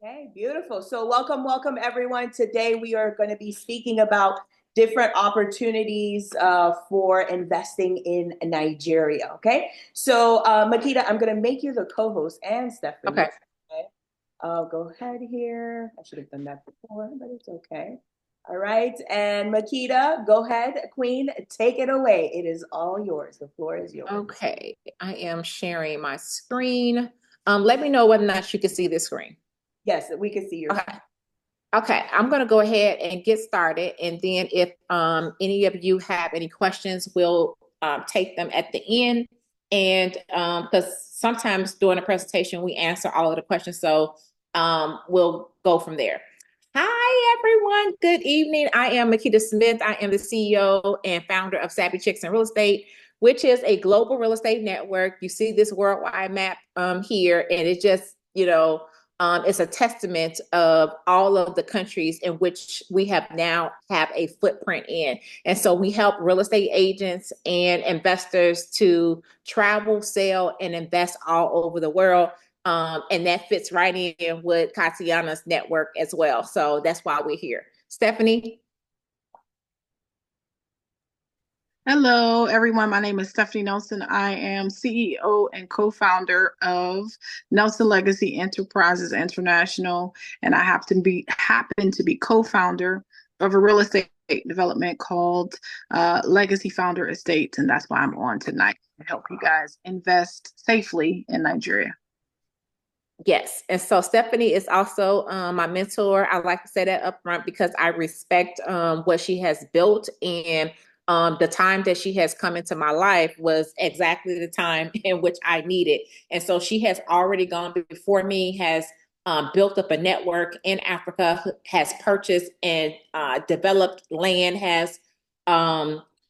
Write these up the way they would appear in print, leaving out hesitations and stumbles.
Okay, beautiful. So welcome everyone. Today we are going to be speaking about different opportunities for investing in Nigeria. Okay, so Makita, I'm going to make you the co-host and Stephanie. Okay. Okay, I'll go ahead here. I should have done that before, but it's okay. All right, and Makita, go ahead, Queen, take it away. It is all yours. The floor is yours. Okay. I am sharing my screen. Let me know whether or not you can see this screen. Yes, we can see your. Okay. Okay. I'm going to go ahead and get started. And then if any of you have any questions, we'll take them at the end. And because sometimes during the presentation, we answer all of the questions. So we'll go from there. Hi, everyone. Good evening. I am Makita Smith. I am the CEO and founder of Savvy Chicks in Real Estate, which is a global real estate network. You see this worldwide map here, and it just, it's a testament of all of the countries in which we have now have a footprint in. And so we help real estate agents and investors to travel, sell, and invest all over the world. And that fits right in with Katiana's network as well. So that's why we're here. Stephanie? Hello, everyone. My name is Stephanie Nelson. I am CEO and co-founder of Nelson Legacy Enterprises International, and I happen to be co-founder of a real estate development called Legacy Founder Estates, and that's why I'm on tonight to help you guys invest safely in Nigeria. Yes. And so Stephanie is also my mentor. I like to say that up front because I respect what she has built, and the time that she has come into my life was exactly the time in which I needed. And so she has already gone before me, has built up a network in Africa, has purchased and developed land, has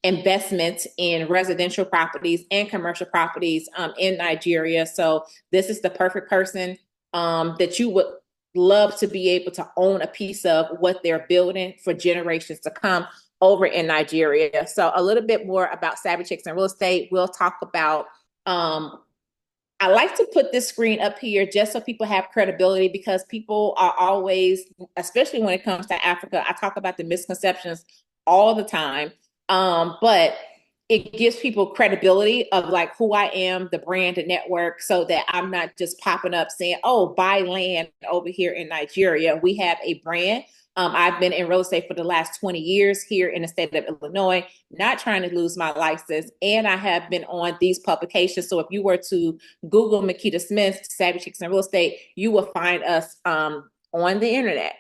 investments in residential properties and commercial properties in Nigeria. So this is the perfect person that you would love to be able to own a piece of what they're building for generations to come over in Nigeria. So a little bit more about Savvy Chicks and Real Estate. We'll talk about I like to put this screen up here just so people have credibility, because people are always, especially when it comes to Africa, I talk about the misconceptions all the time. But it gives people credibility of like who I am, the brand and network, so that I'm not just popping up saying, oh, buy land over here in Nigeria. We have a brand. I've been in real estate for the last 20 years here in the state of Illinois, not trying to lose my license. And I have been on these publications. So if you were to Google Makita Smith, Savvy Chicks in Real Estate, you will find us on the internet.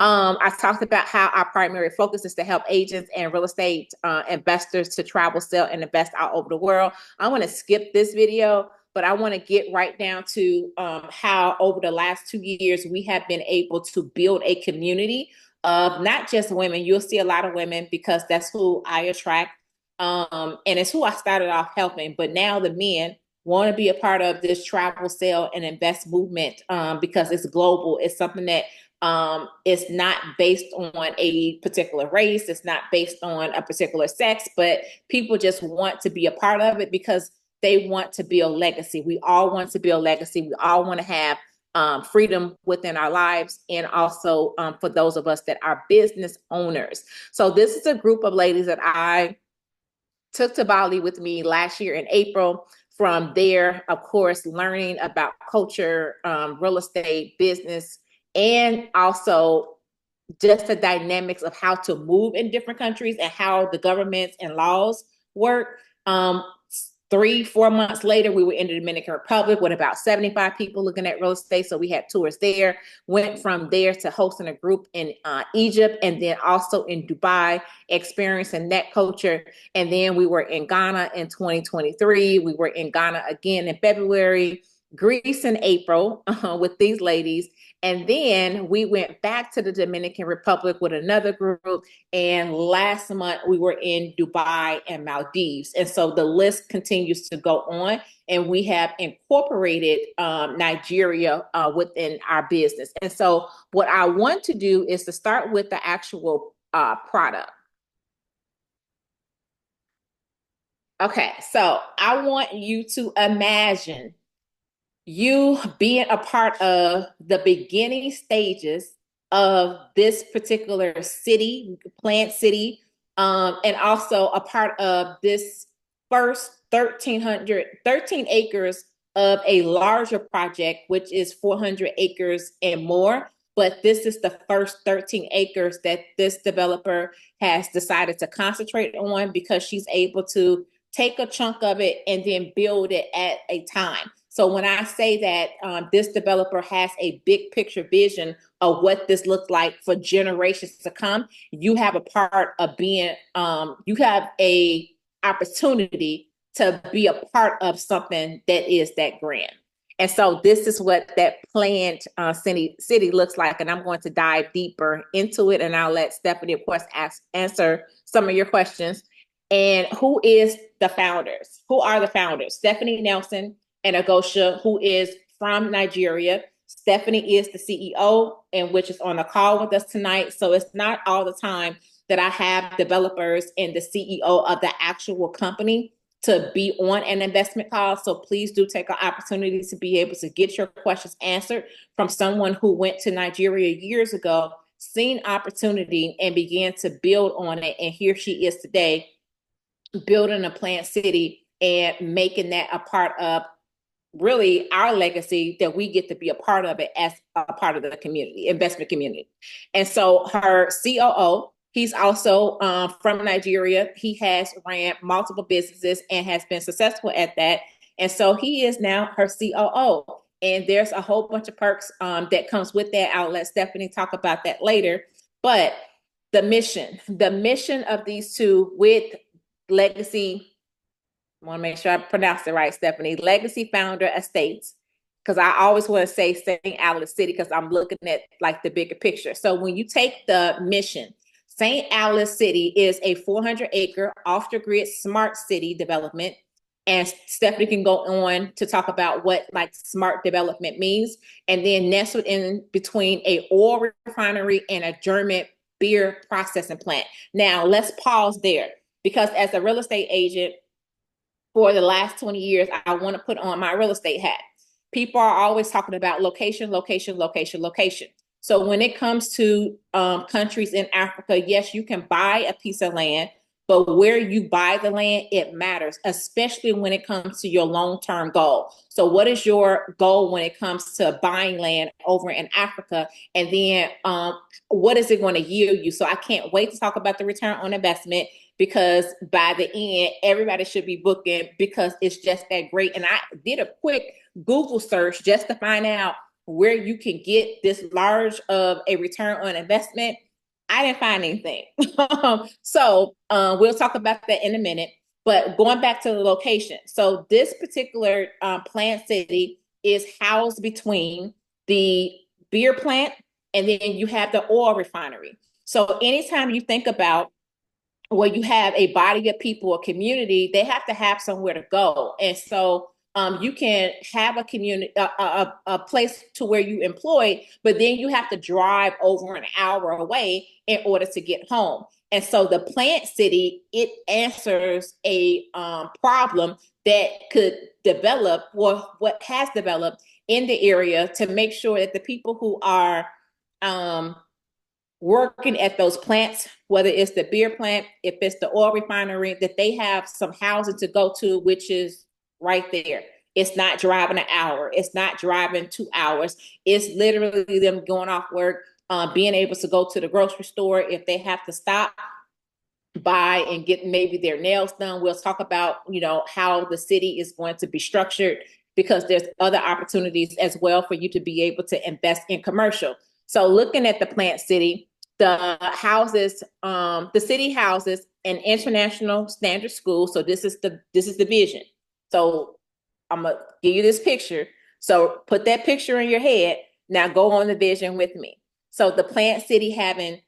I talked about how our primary focus is to help agents and real estate investors to travel, sell, and invest all over the world. I want to skip this video, but I want to get right down to how over the last 2 years, we have been able to build a community of not just women. You'll see a lot of women because that's who I attract. And it's who I started off helping, but now the men want to be a part of this travel, sell, and invest movement because it's global. It's something that it's not based on a particular race. It's not based on a particular sex, but people just want to be a part of it because they want to build legacy. We all want to build legacy. We all want to have freedom within our lives, and also for those of us that are business owners. So this is a group of ladies that I took to Bali with me last year in April. From there, of course, learning about culture, real estate, business, and also just the dynamics of how to move in different countries and how the governments and laws work. 3, 4 months later, we were in the Dominican Republic with about 75 people looking at real estate. So we had tours there, went from there to hosting a group in Egypt, and then also in Dubai, experiencing that culture. And then we were in Ghana in 2023. We were in Ghana again in February, Greece in April with these ladies. And then we went back to the Dominican Republic with another group. And last month we were in Dubai and Maldives. And so the list continues to go on. And we have incorporated Nigeria within our business. And so what I want to do is to start with the actual product. Okay, so I want you to imagine you being a part of the beginning stages of this particular city, plant city, and also a part of this first 13 acres of a larger project, which is 400 acres and more. But this is the first 13 acres that this developer has decided to concentrate on because she's able to take a chunk of it and then build it at a time. So when I say that this developer has a big picture vision of what this looks like for generations to come, you have a part of being, you have a opportunity to be a part of something that is that grand. And so this is what that planned city looks like. And I'm going to dive deeper into it. And I'll let Stephanie, of course, answer some of your questions. And who is the founders? Who are the founders? Stephanie Nelson and Agosha, who is from Nigeria. Stephanie is the CEO, and which is on the call with us tonight. So it's not all the time that I have developers and the CEO of the actual company to be on an investment call. So please do take an opportunity to be able to get your questions answered from someone who went to Nigeria years ago, seen opportunity, and began to build on it. And here she is today, building a plant city and making that a part of really our legacy, that we get to be a part of it as a part of the community, investment community. And so her COO, he's also from Nigeria. He has ran multiple businesses and has been successful at that. And so he is now her COO. And there's a whole bunch of perks that comes with that. I'll let Stephanie talk about that later. But the mission of these two with Legacy, I want to make sure I pronounce it right, Stephanie, Legacy Founder Estates, because I always want to say St. Alice City because I'm looking at like the bigger picture. So when you take the mission, St. Alice City is a 400-acre off-the-grid smart city development. And Stephanie can go on to talk about what like smart development means. And then nestled in between a oil refinery and a German beer processing plant. Now let's pause there, because as a real estate agent, for the last 20 years, I want to put on my real estate hat. People are always talking about location, location, location, location. So when it comes to countries in Africa, yes, you can buy a piece of land, but where you buy the land, it matters, especially when it comes to your long-term goal. So what is your goal when it comes to buying land over in Africa? And then what is it going to yield you? So I can't wait to talk about the return on investment, because by the end, everybody should be booking because it's just that great. And I did a quick Google search just to find out where you can get this large of a return on investment. I didn't find anything. So we'll talk about that in a minute. But going back to the location. So this particular plant city is housed between the beer plant and then you have the oil refinery. So anytime you think about where you have a body of people, a community, they have to have somewhere to go. And so you can have a community, a place to where you employ, but then you have to drive over an hour away in order to get home. And so the plant city, it answers a problem that could develop, or what has developed in the area, to make sure that the people who are working at those plants, whether it's the beer plant, if it's the oil refinery, that they have some housing to go to, which is right there. It's not driving an hour. It's not driving 2 hours. It's literally them going off work, being able to go to the grocery store if they have to stop by and get maybe their nails done. We'll talk about, how the city is going to be structured, because there's other opportunities as well for you to be able to invest in commercial. So looking at the plant city, the city houses an international standard school. So this is the vision. So I'm gonna give you this picture. So put that picture in your head. Now go on the vision with me. So the plant city having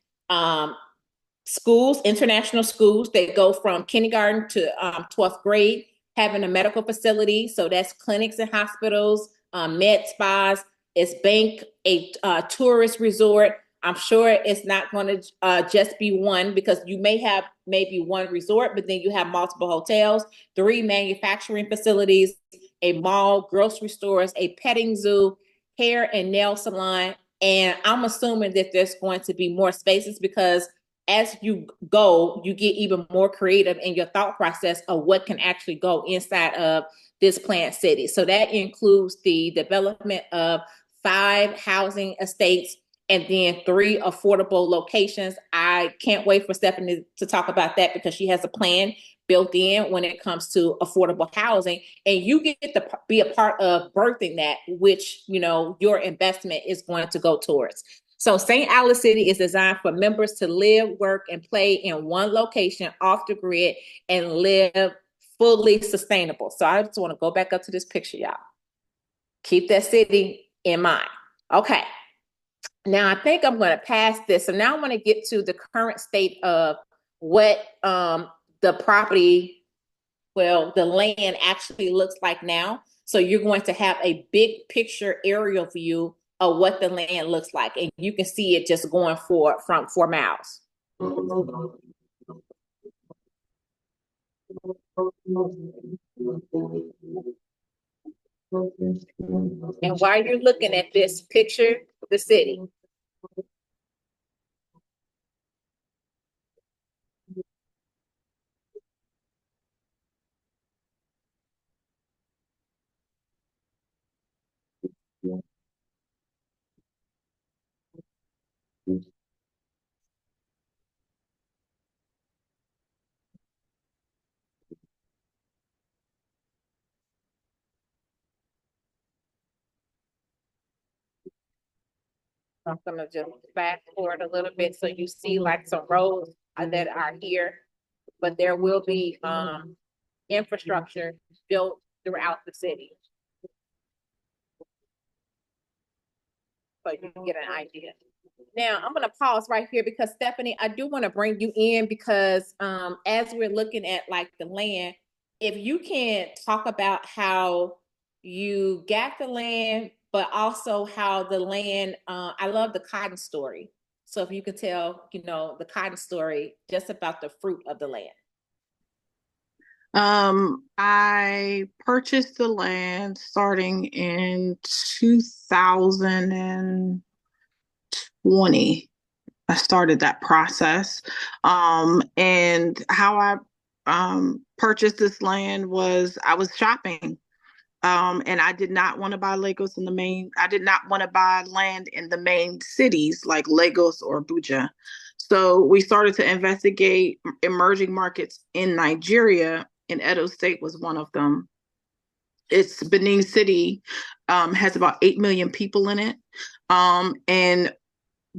schools, international schools that go from kindergarten to 12th grade, having a medical facility. So that's clinics and hospitals, med spas. It's bank, a tourist resort. I'm sure it's not going to just be one, because you may have maybe one resort, but then you have multiple hotels, 3 manufacturing facilities, a mall, grocery stores, a petting zoo, hair and nail salon. And I'm assuming that there's going to be more spaces because as you go, you get even more creative in your thought process of what can actually go inside of this planned city. So that includes the development of 5 housing estates and then 3 affordable locations. I can't wait for Stephanie to talk about that because she has a plan built in when it comes to affordable housing, and you get to be a part of birthing that, which, you know, your investment is going to go towards. So St. Alice City is designed for members to live, work, and play in one location off the grid and live fully sustainable. So I just want to go back up to this picture, y'all. Keep that city in mind. Okay. Now I think I'm going to pass this. So now I want to get to the current state of what the property, well, the land actually looks like now. So you're going to have a big picture aerial view of what the land looks like. And you can see it just going from 4 miles. And while you're looking at this picture, the city. I'm gonna just fast forward a little bit so you see like some roads that are here, but there will be infrastructure built throughout the city. So you can get an idea. Now I'm gonna pause right here because Stephanie, I do want to bring you in because as we're looking at like the land, if you can talk about how you got the land, but also how the land, I love the cotton story. So if you could tell, you know, the cotton story just about the fruit of the land. I purchased the land starting in 2020. I started that process. And how I purchased this land was I was shopping. And I did not want to buy Lagos in the main, I did not want to buy land in the main cities like Lagos or Abuja. So we started to investigate emerging markets in Nigeria, and Edo State was one of them. It's Benin City, has about 8 million people in it. And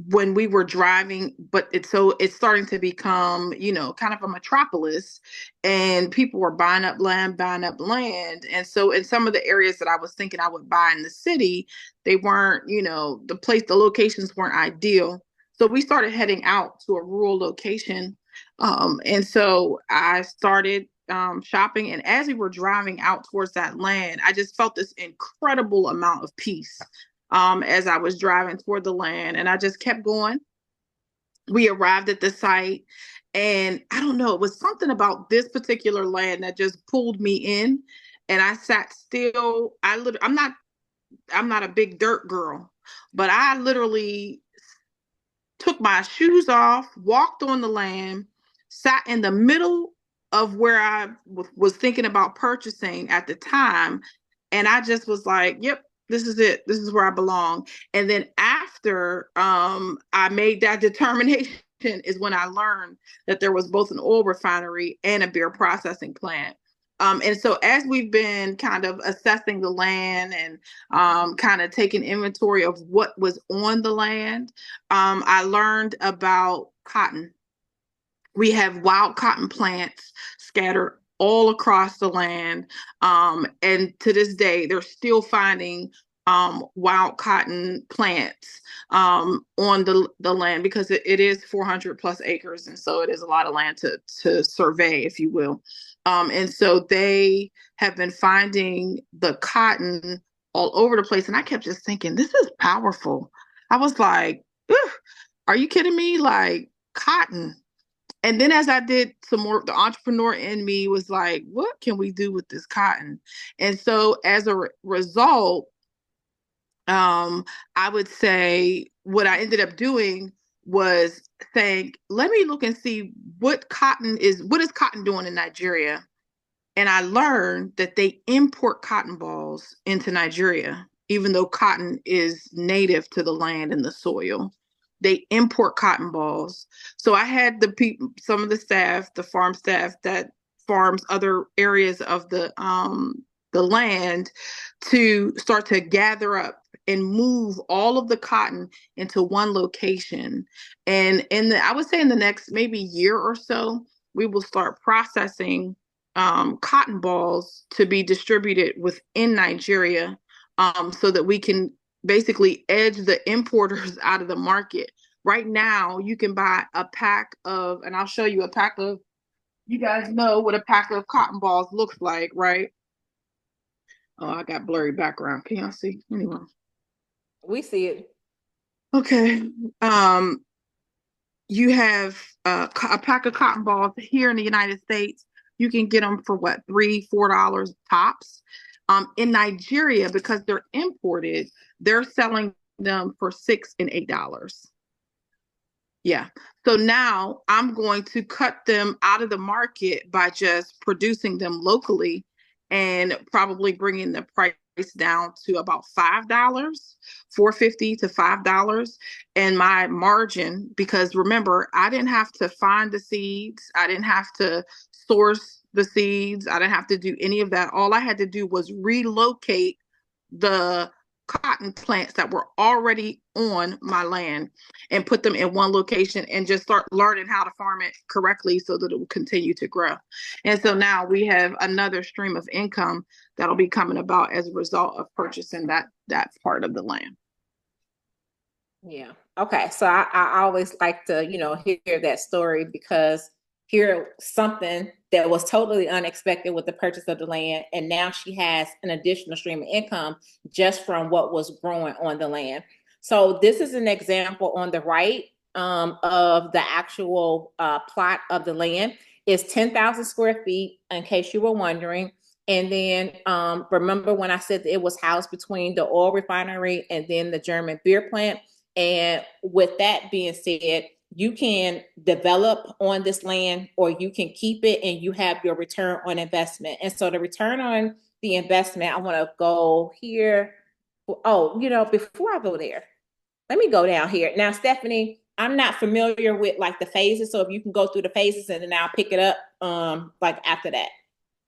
when we were driving, but it's starting to become, you know, kind of a metropolis, and people were buying up land. And so in some of the areas that I was thinking I would buy in the city, they weren't, you know, the locations weren't ideal. So we started heading out to a rural location. And so I started shopping. And as we were driving out towards that land, I just felt this incredible amount of peace as I was driving toward the land. And I just kept going. We arrived at the site, and I don't know, it was something about this particular land that just pulled me in. And I sat still. I'm not a big dirt girl, but I literally took my shoes off, walked on the land, sat in the middle of where I was thinking about purchasing at the time. And I just was like, yep, this is it. This is where I belong. And then after I made that determination is when I learned that there was both an oil refinery and a beer processing plant. And so as we've been kind of assessing the land and kind of taking inventory of what was on the land, I learned about cotton. We have wild cotton plants scattered all across the land. And to this day, they're still finding wild cotton plants on the land because it is 400 plus acres. And so it is a lot of land to survey, if you will. And so they have been finding the cotton all over the place. And I kept just thinking, this is powerful. I was like, are you kidding me? Like cotton. And then as I did some more, the entrepreneur in me was like, what can we do with this cotton? And so as a result, I would say what I ended up doing was saying, let me look and see what is cotton doing in Nigeria? And I learned that they import cotton balls into Nigeria, even though cotton is native to the land and the soil. They import cotton balls. So I had the people, some of the staff, the farm staff that farms other areas of the land, to start to gather up and move all of the cotton into one location. And I would say in the next maybe year or so, we will start processing cotton balls to be distributed within Nigeria, so that we can basically edge the importers out of the market. Right now, you can buy a pack of, and I'll show you a pack of, you guys know what a pack of cotton balls looks like, right? Oh, I got blurry background. Can y'all see? Anyway. We see it. Okay. You have a pack of cotton balls here in the United States. You can get them for what, $3, $4 tops. In Nigeria, because they're imported, they're selling them for $6 and $8. Yeah. So now I'm going to cut them out of the market by just producing them locally and probably bringing the price down to about $5, $4.50 to $5. And my margin, because remember, I didn't have to find the seeds, I didn't have to source the seeds, I didn't have to do any of that. All I had to do was relocate the cotton plants that were already on my land and put them in one location and just start learning how to farm it correctly so that it will continue to grow. And so now we have another stream of income that'll be coming about as a result of purchasing that part of the land. Yeah. Okay. So I always like to, hear that story, because hear something that was totally unexpected with the purchase of the land. And now she has an additional stream of income just from what was growing on the land. So this is an example on the right, of the actual plot of the land. It's 10,000 square feet, in case you were wondering. And then remember when I said that it was housed between the oil refinery and then the German beer plant? And with that being said, you can develop on this land or you can keep it and you have your return on investment. And so the return on the investment, I want to go here. Oh, before I go there, let me go down here. Now, Stephanie, I'm not familiar with like the phases. So if you can go through the phases and then I'll pick it up like after that.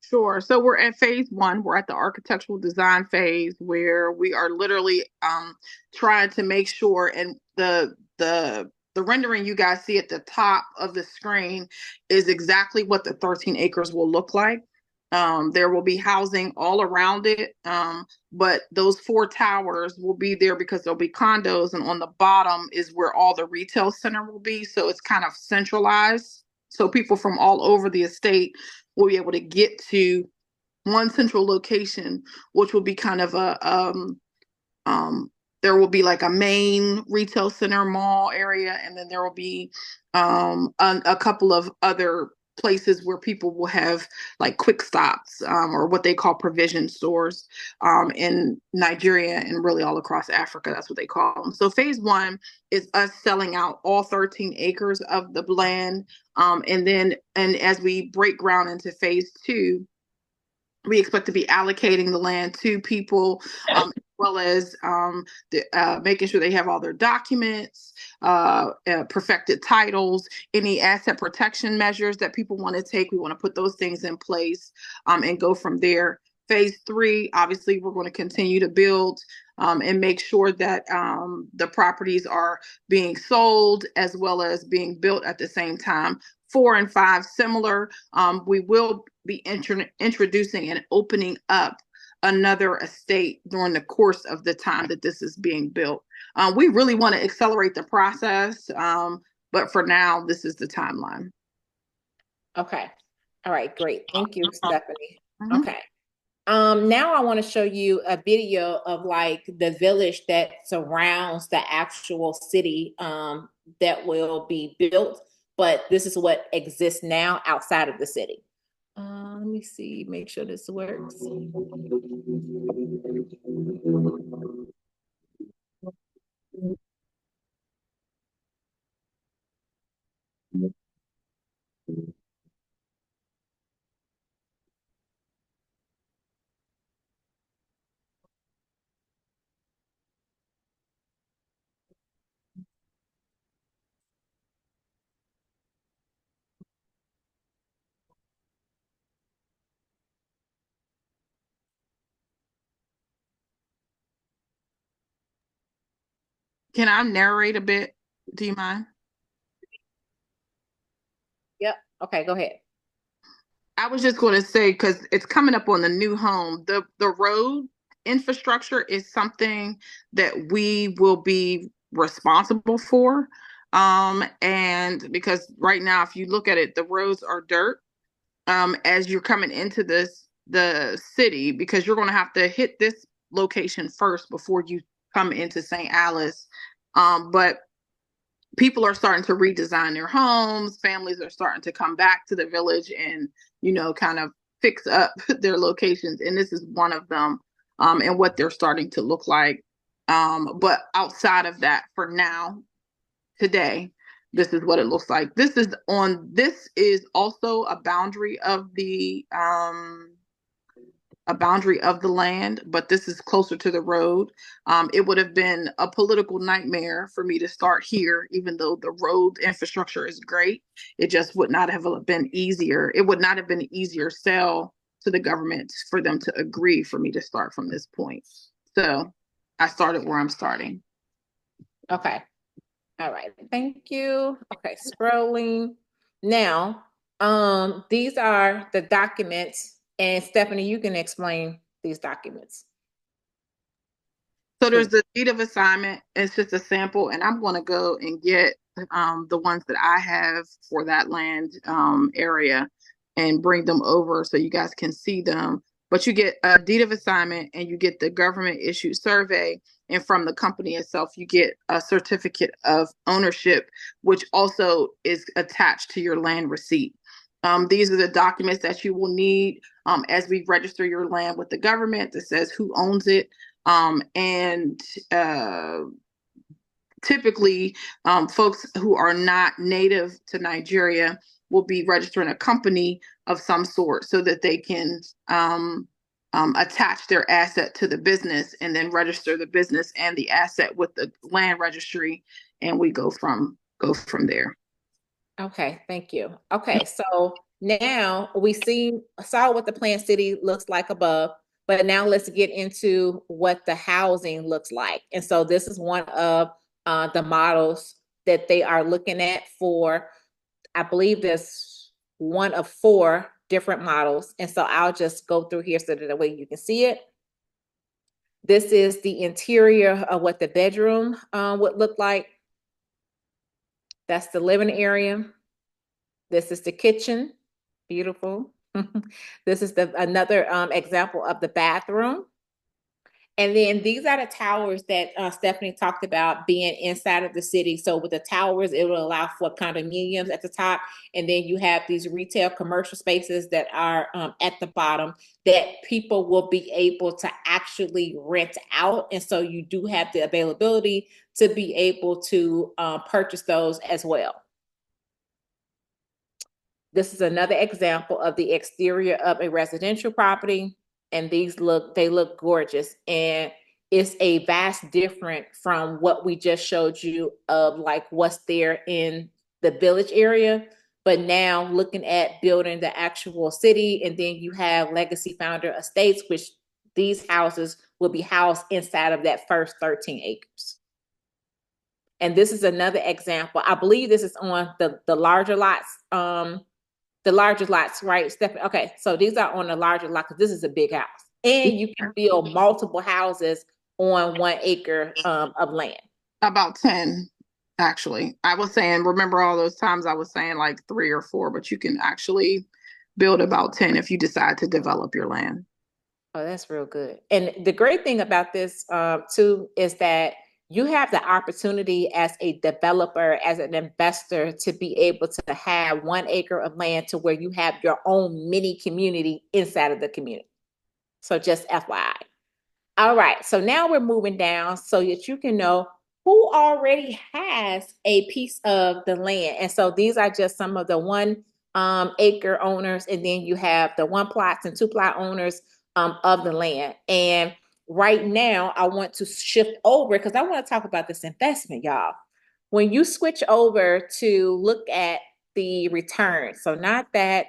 Sure. So we're at phase one. We're at the architectural design phase where we are literally trying to make sure, and the rendering you guys see at the top of the screen is exactly what the 13 acres will look like. There will be housing all around it, but those 4 towers will be there because there'll be condos, and on the bottom is where all the retail center will be. So it's kind of centralized. So people from all over the estate will be able to get to one central location, which will be kind of there will be like a main retail center mall area, and then there will be a couple of other places where people will have like quick stops, or what they call provision stores, in Nigeria and really all across Africa. That's what they call them. So phase one is us selling out all 13 acres of the land. And as we break ground into phase two, we expect to be allocating the land to people, as well as making sure they have all their documents, perfected titles, any asset protection measures that people want to take. We want to put those things in place, and go from there. Phase three, obviously, we're going to continue to build, and make sure that the properties are being sold as well as being built at the same time. 4 and 5 similar. We will be introducing and opening up another estate during the course of the time that this is being built. We really want to accelerate the process, but for now, this is the timeline. Okay. All right, great. Thank you, Stephanie. Mm-hmm. Okay. Now I want to show you a video of like the village that surrounds the actual city that will be built. but this is what exists now outside of the city. Let me see, make sure this works. Can I narrate a bit? Do you mind? Yep. Okay, go ahead. I was just going to say, because it's coming up on the new home, the road infrastructure is something that we will be responsible for. And because right now, if you look at it, the roads are dirt. As you're coming into the city, because you're going to have to hit this location first before you come into St. Alice. But people are starting to redesign their homes. Families are starting to come back to the village and, kind of fix up their locations. And this is one of them, and what they're starting to look like. But outside of that, for now, today, this is what it looks like. This is also a boundary of the land, but this is closer to the road. It would have been a political nightmare for me to start here, even though the road infrastructure is great. It just would not have been easier. It would not have been an easier sell to the government for them to agree for me to start from this point. So I started where I'm starting. Okay. All right. Thank you. Okay, scrolling. Now, these are the documents, and Stephanie, you can explain these documents, So there's please. the deed of assignment. It's just a sample, and I'm going to go and get the ones that I have for that land area and bring them over so you guys can see them. But you get a deed of assignment and you get the government issued survey. And from the company itself, you get a certificate of ownership, which also is attached to your land receipt. These are the documents that you will need as we register your land with the government that says who owns it, and typically, folks who are not native to Nigeria will be registering a company of some sort so that they can attach their asset to the business and then register the business and the asset with the land registry, and we go from there. Okay, thank you. Okay, so now we saw what the planned city looks like above, but now let's get into what the housing looks like. And so this is one of the models that they are looking at for, I believe there's one of four different models. And so I'll just go through here so that the way you can see it. This is the interior of what the bedroom would look like. That's the living area. This is the kitchen. Beautiful. This is another example of the bathroom. And then these are the towers that Stephanie talked about being inside of the city. So with the towers, it will allow for condominiums at the top. And then you have these retail commercial spaces that are at the bottom that people will be able to actually rent out. And so you do have the availability to be able to purchase those as well. This is another example of the exterior of a residential property. And they look gorgeous. And it's a vast different from what we just showed you of like what's there in the village area. But now looking at building the actual city, and then you have Legacy Founder Estates, which these houses will be housed inside of that first 13 acres. And this is another example. I believe this is on the larger lots. The larger lots, right, Stephanie? Okay, so these are on the larger lot because this is a big house. And you can build multiple houses on 1 acre of land. About 10, actually. I was saying, remember all those times I was saying like 3 or 4, but you can actually build about 10 if you decide to develop your land. Oh, that's real good. And the great thing about this too is that you have the opportunity as a developer, as an investor, to be able to have 1 acre of land to where you have your own mini community inside of the community. So just FYI. All right, so now we're moving down so that you can know who already has a piece of the land. And so these are just some of the 1 acre owners, and then you have the 1 plots and 2 plot owners of the land. And right now, I want to shift over because I want to talk about this investment, y'all. When you switch over to look at the return, so not that,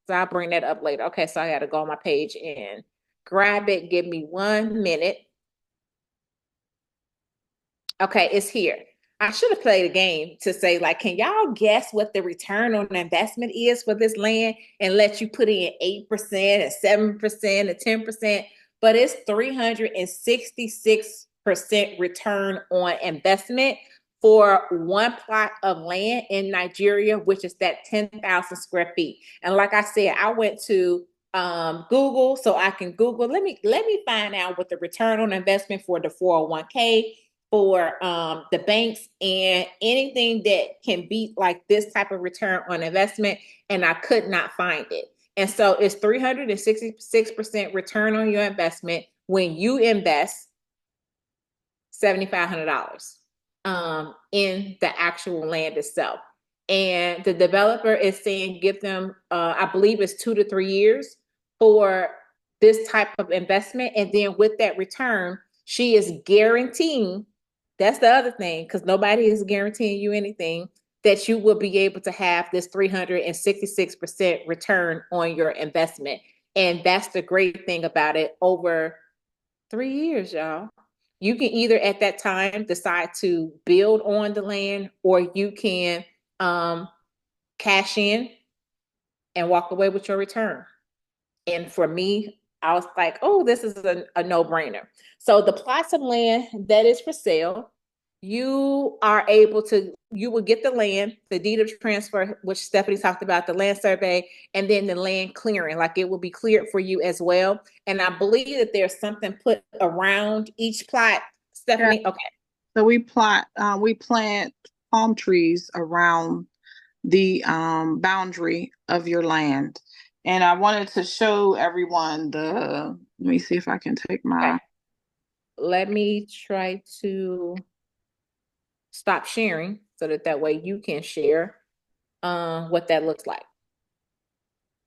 so I'll bring that up later. Okay, so I got to go on my page and grab it. Give me 1 minute. Okay, it's here. I should have played a game to say, like, can y'all guess what the return on investment is for this land and let you put in 8% and 7% and 10%, but it's 366% return on investment for 1 plot of land in Nigeria, which is that 10,000 square feet. And like I said, I went to Google so I can Google. Let me find out what the return on investment for the 401k, for the banks, and anything that can beat like this type of return on investment, and I could not find it. And so it's 366% return on your investment when you invest $7,500 in the actual land itself. And the developer is saying give them, I believe it's 2 to 3 years for this type of investment. And then with that return, she is guaranteeing, that's the other thing, because nobody is guaranteeing you anything, that you will be able to have this 366% return on your investment. And that's the great thing about it. Over 3 years, y'all. You can either at that time decide to build on the land, or you can cash in and walk away with your return. And for me, I was like, oh, this is a no-brainer. So the plots of land that is for sale, you will get the land, the deed of transfer, which Stephanie talked about, the land survey, and then the land clearing. Like, it will be cleared for you as well. And I believe that there's something put around each plot. Stephanie, Yeah. okay. So we plant palm trees around the boundary of your land. And I wanted to show everyone let me see if I can take my. Okay. Let me try to stop sharing so that way you can share what that looks like.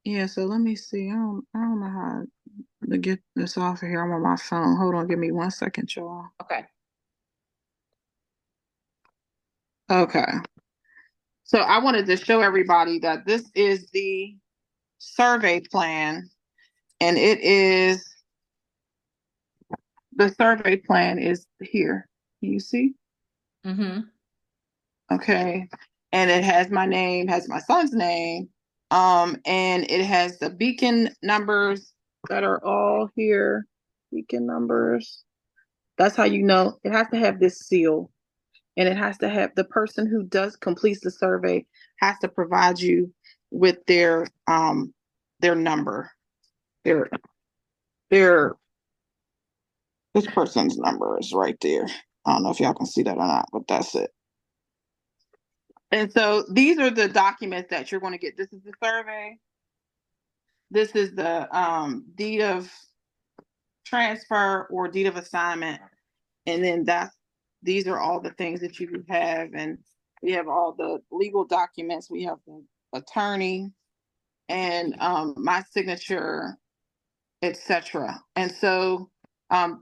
Yeah, so let me see. I don't know how to get this off of here. I'm on my phone. Hold on, give me 1 second, y'all. Okay. Okay. So I wanted to show everybody that this is the survey plan, and the survey plan is here. Can you see? Mm-hmm. Okay. And it has my name, has my son's name, and it has the beacon numbers that are all here. Beacon numbers. That's how you know. It has to have this seal, and it has to have the person who completes the survey has to provide you with their number, their this person's number is right there. I don't know if y'all can see that or not, but that's it. And so these are the documents that you're going to get. This is the survey. This is the deed of transfer or deed of assignment. And then these are all the things that you have. And we have all the legal documents. We have the attorney and my signature, etc. And so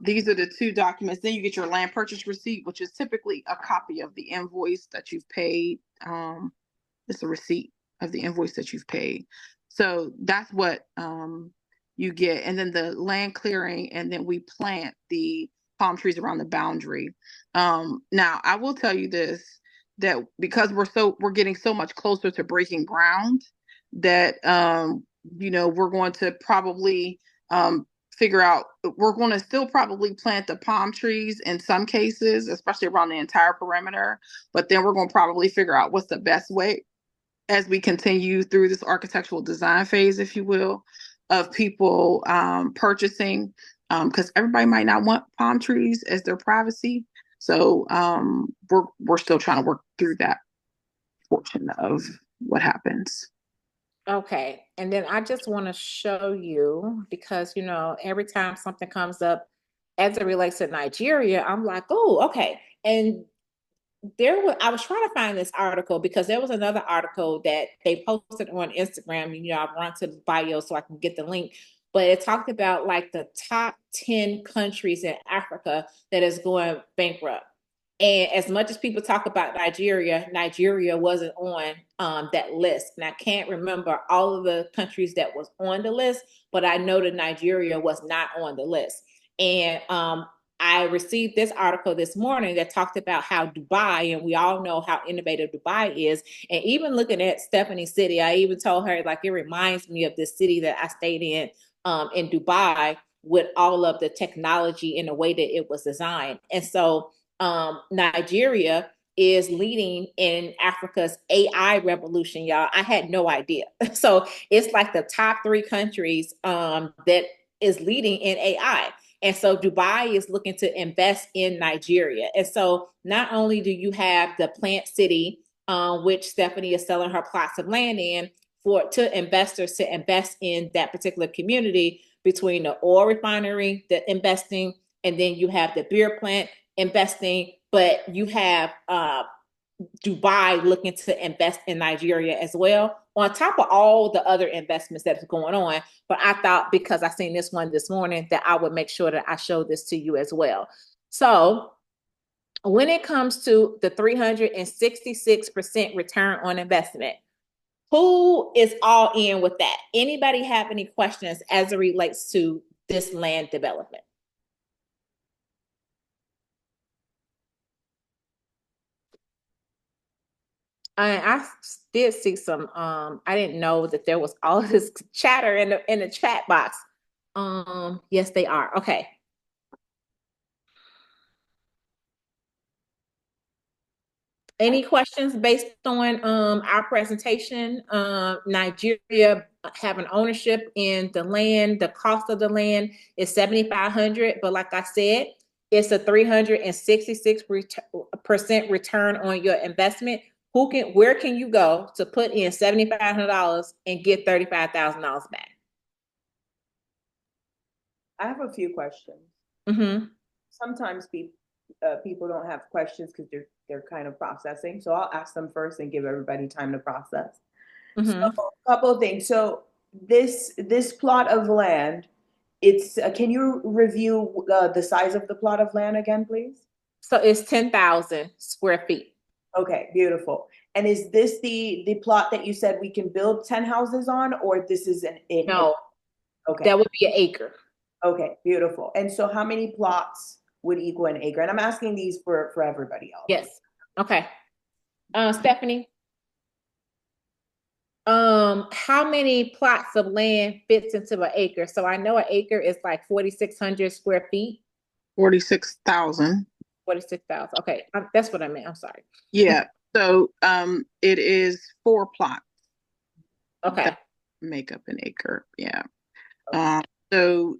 these are the 2 documents. Then you get your land purchase receipt, which is typically a copy of the invoice that you've paid. It's a receipt of the invoice that you've paid. So that's what you get. And then the land clearing, and then we plant the palm trees around the boundary. Now, I will tell you this, that because we're getting so much closer to breaking ground, that we're going to probably figure out, we're going to still probably plant the palm trees in some cases, especially around the entire perimeter, but then we're going to probably figure out what's the best way as we continue through this architectural design phase, if you will, of people purchasing, because everybody might not want palm trees as their privacy. So we're still trying to work through that portion of what happens. Okay. And then I just want to show you because, every time something comes up as it relates to Nigeria, I'm like, oh, okay. And I was trying to find this article because there was another article that they posted on Instagram. And, I've run to the bio so I can get the link. But it talked about like the top 10 countries in Africa that is going bankrupt. And as much as people talk about Nigeria, Nigeria wasn't on that list. And I can't remember all of the countries that was on the list, but I know that Nigeria was not on the list. And I received this article this morning that talked about how Dubai, and we all know how innovative Dubai is. And even looking at Stephanie City, I even told her, like, it reminds me of this city that I stayed in Dubai with all of the technology in the way that it was designed. And so Nigeria is leading in Africa's AI revolution, y'all. I had no idea. So it's like the top three countries that is leading in AI. And so Dubai is looking to invest in Nigeria. And so not only do you have the plant city, which Stephanie is selling her plots of land in to investors to invest in that particular community between the oil refinery, the investing, and then you have the beer plant investing, but you have Dubai looking to invest in Nigeria as well, on top of all the other investments that's going on. But I thought because I seen this one this morning that I would make sure that I show this to you as well. So when it comes to the 366% return on investment, who is all in with that? Anybody have any questions as it relates to this land development? I did see some. I didn't know that there was all this chatter in the chat box. Yes, they are. Okay. Any questions based on our presentation? Nigeria having ownership in the land, the cost of the land is 7,500, but like I said, it's a 366% return on your investment. Where can you go to put in $7,500 and get $35,000 back? I have a few questions. Mm-hmm. Sometimes people don't have questions because they're kind of processing. So I'll ask them first and give everybody time to process. So Mm-hmm. a couple of things. So this plot of land, it's can you review the size of the plot of land again, please? So it's 10,000 square feet. Okay, beautiful. And is this the plot that you said we can build 10 houses on, or this is No, okay. that would be an acre. Okay, beautiful. And so how many plots would equal an acre? And I'm asking these for everybody else. Yes. Okay. Stephanie, how many plots of land fits into an acre? So I know an acre is like 4,600 square feet. 46,000. 46,000. Okay, that's what I meant. I'm sorry. Yeah. So it is 4 plots Okay. that make up an acre. Yeah. So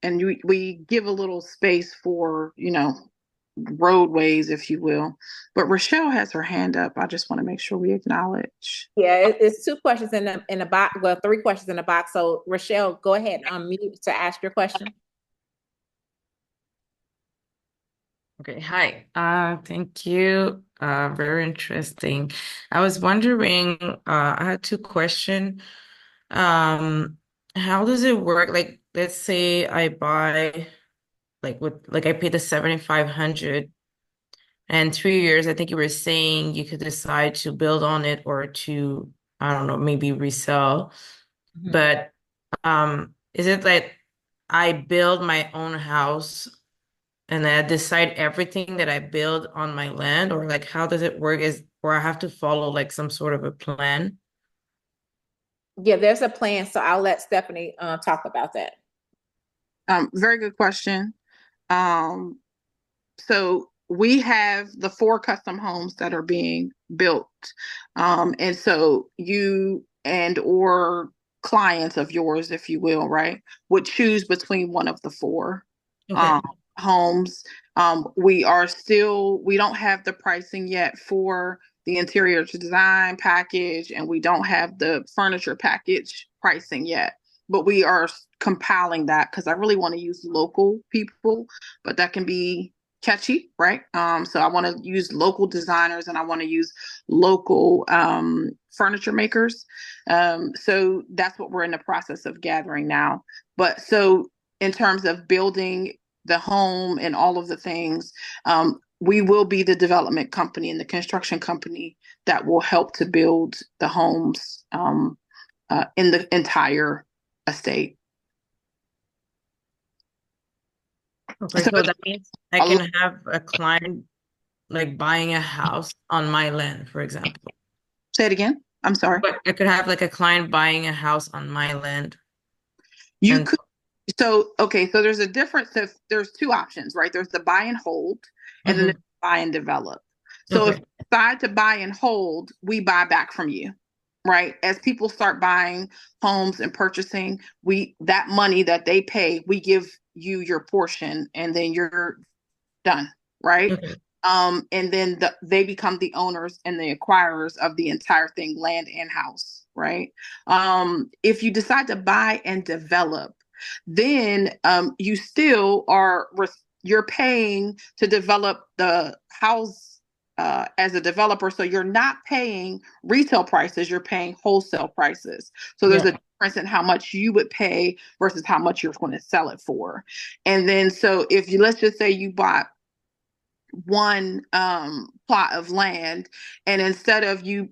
and we give a little space for, roadways, if you will. But Rochelle has her hand up. I just want to make sure we acknowledge. Yeah, it's two questions in the box. Well, three questions in the box. So Rochelle, go ahead and unmute to ask your question. Okay, hi. Thank you. Very interesting. I was wondering, I had two questions. How does it work? Like, let's say I buy, I pay the 7,500 and 3 years, I think you were saying you could decide to build on it or to, I don't know, maybe resell. Mhm. But is it like I build my own house and I decide everything that I build on my land, or like how does it work? Or I have to follow like some sort of a plan? Yeah, there's a plan. So I'll let Stephanie talk about that. Very good question. Um, so we have the 4 custom homes that are being built. And so you and or clients of yours, if you will, right, would choose between one of the 4 Okay. homes. We don't have the pricing yet for the interior design package, and we don't have the furniture package pricing yet, but we are compiling that because I really want to use local people, but that can be catchy, right? So I want to use local designers, and I want to use local furniture makers. So that's what we're in the process of gathering now. But so in terms of building the home and all of the things, we will be the development company and the construction company that will help to build the homes in the entire estate. Okay, so that means I can have a client like buying a house on my land, for example. Say it again. I'm sorry. But I could have like a client buying a house on my land. You could. So, okay, so there's a difference. There's two options, right? There's the buy and hold, and then there's buy and develop. So if you decide to buy and hold, we buy back from you, right? As people start buying homes and purchasing, that money that they pay, we give you your portion, and then you're done, right? And then they become the owners and the acquirers of the entire thing, land and house, right? If you decide to buy and develop, then you still you're paying to develop the house as a developer. So you're not paying retail prices, you're paying wholesale prices. So there's a difference in how much you would pay versus how much you're going to sell it for. And then so let's just say you bought one plot of land, and instead of you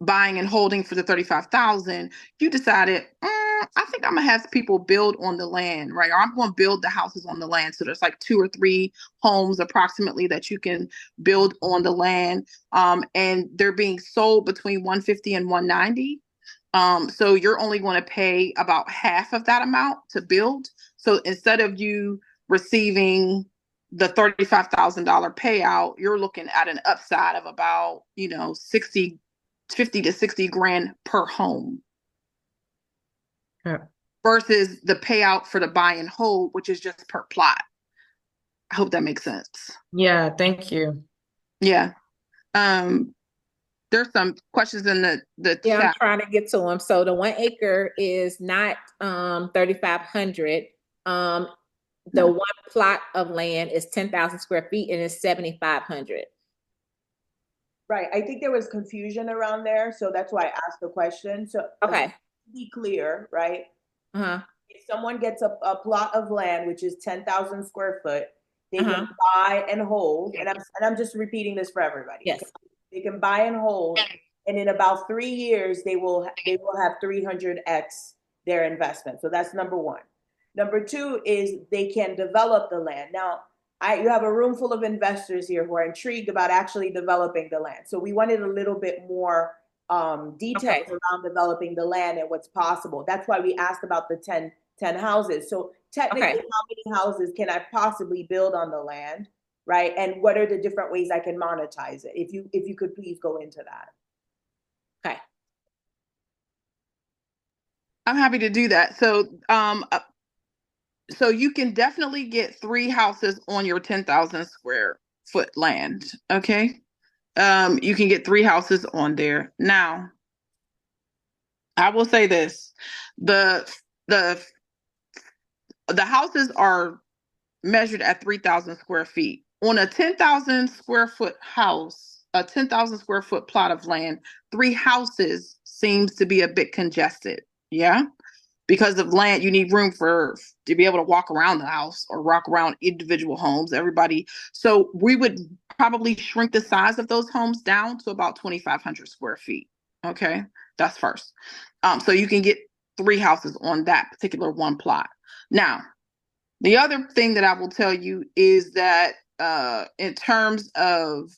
buying and holding for the 35,000, you decided, I think I'm gonna have people build on the land, right? Or I'm gonna build the houses on the land. So there's like 2 or 3 homes approximately that you can build on the land, and they're being sold between 150 and 190. So you're only going to pay about half of that amount to build. So instead of you receiving the $35,000 payout, you're looking at an upside of about, 50 to 60 grand per home. Yeah. Versus the payout for the buy and hold, which is just per plot. I hope that makes sense. Yeah, thank you. Yeah. There's some questions in the chat. I'm trying to get to them. So the 1 acre is not 3,500. The one plot of land is 10,000 square feet and it's 7,500. Right. I think there was confusion around there, so that's why I asked the question. So okay, to be clear, right? If someone gets a plot of land which is 10,000 square foot, they can buy and hold, and I'm just repeating this for everybody. Yes. Okay? They can buy and hold, and in about 3 years they will have 300x their investment. So that's number one. Number two is they can develop the land. Now, you have a room full of investors here who are intrigued about actually developing the land. So we wanted a little bit more details around developing the land and what's possible. That's why we asked about the 10 houses. So technically, how many houses can I possibly build on the land, right? And what are the different ways I can monetize it? If you could please go into that. Okay. I'm happy to do that. So you can definitely get 3 houses on your 10,000 square foot land. Okay. You can get 3 houses on there. Now, I will say this, the houses are measured at 3,000 square feet. On a 10,000 square foot house, a 10,000 square foot plot of land, 3 houses seems to be a bit congested. Yeah. Because of land, you need room to be able to walk around the house or walk around individual homes, everybody. So we would probably shrink the size of those homes down to about 2,500 square feet. Okay. That's first. So you can get 3 houses on that particular one plot. Now, the other thing that I will tell you is that in terms of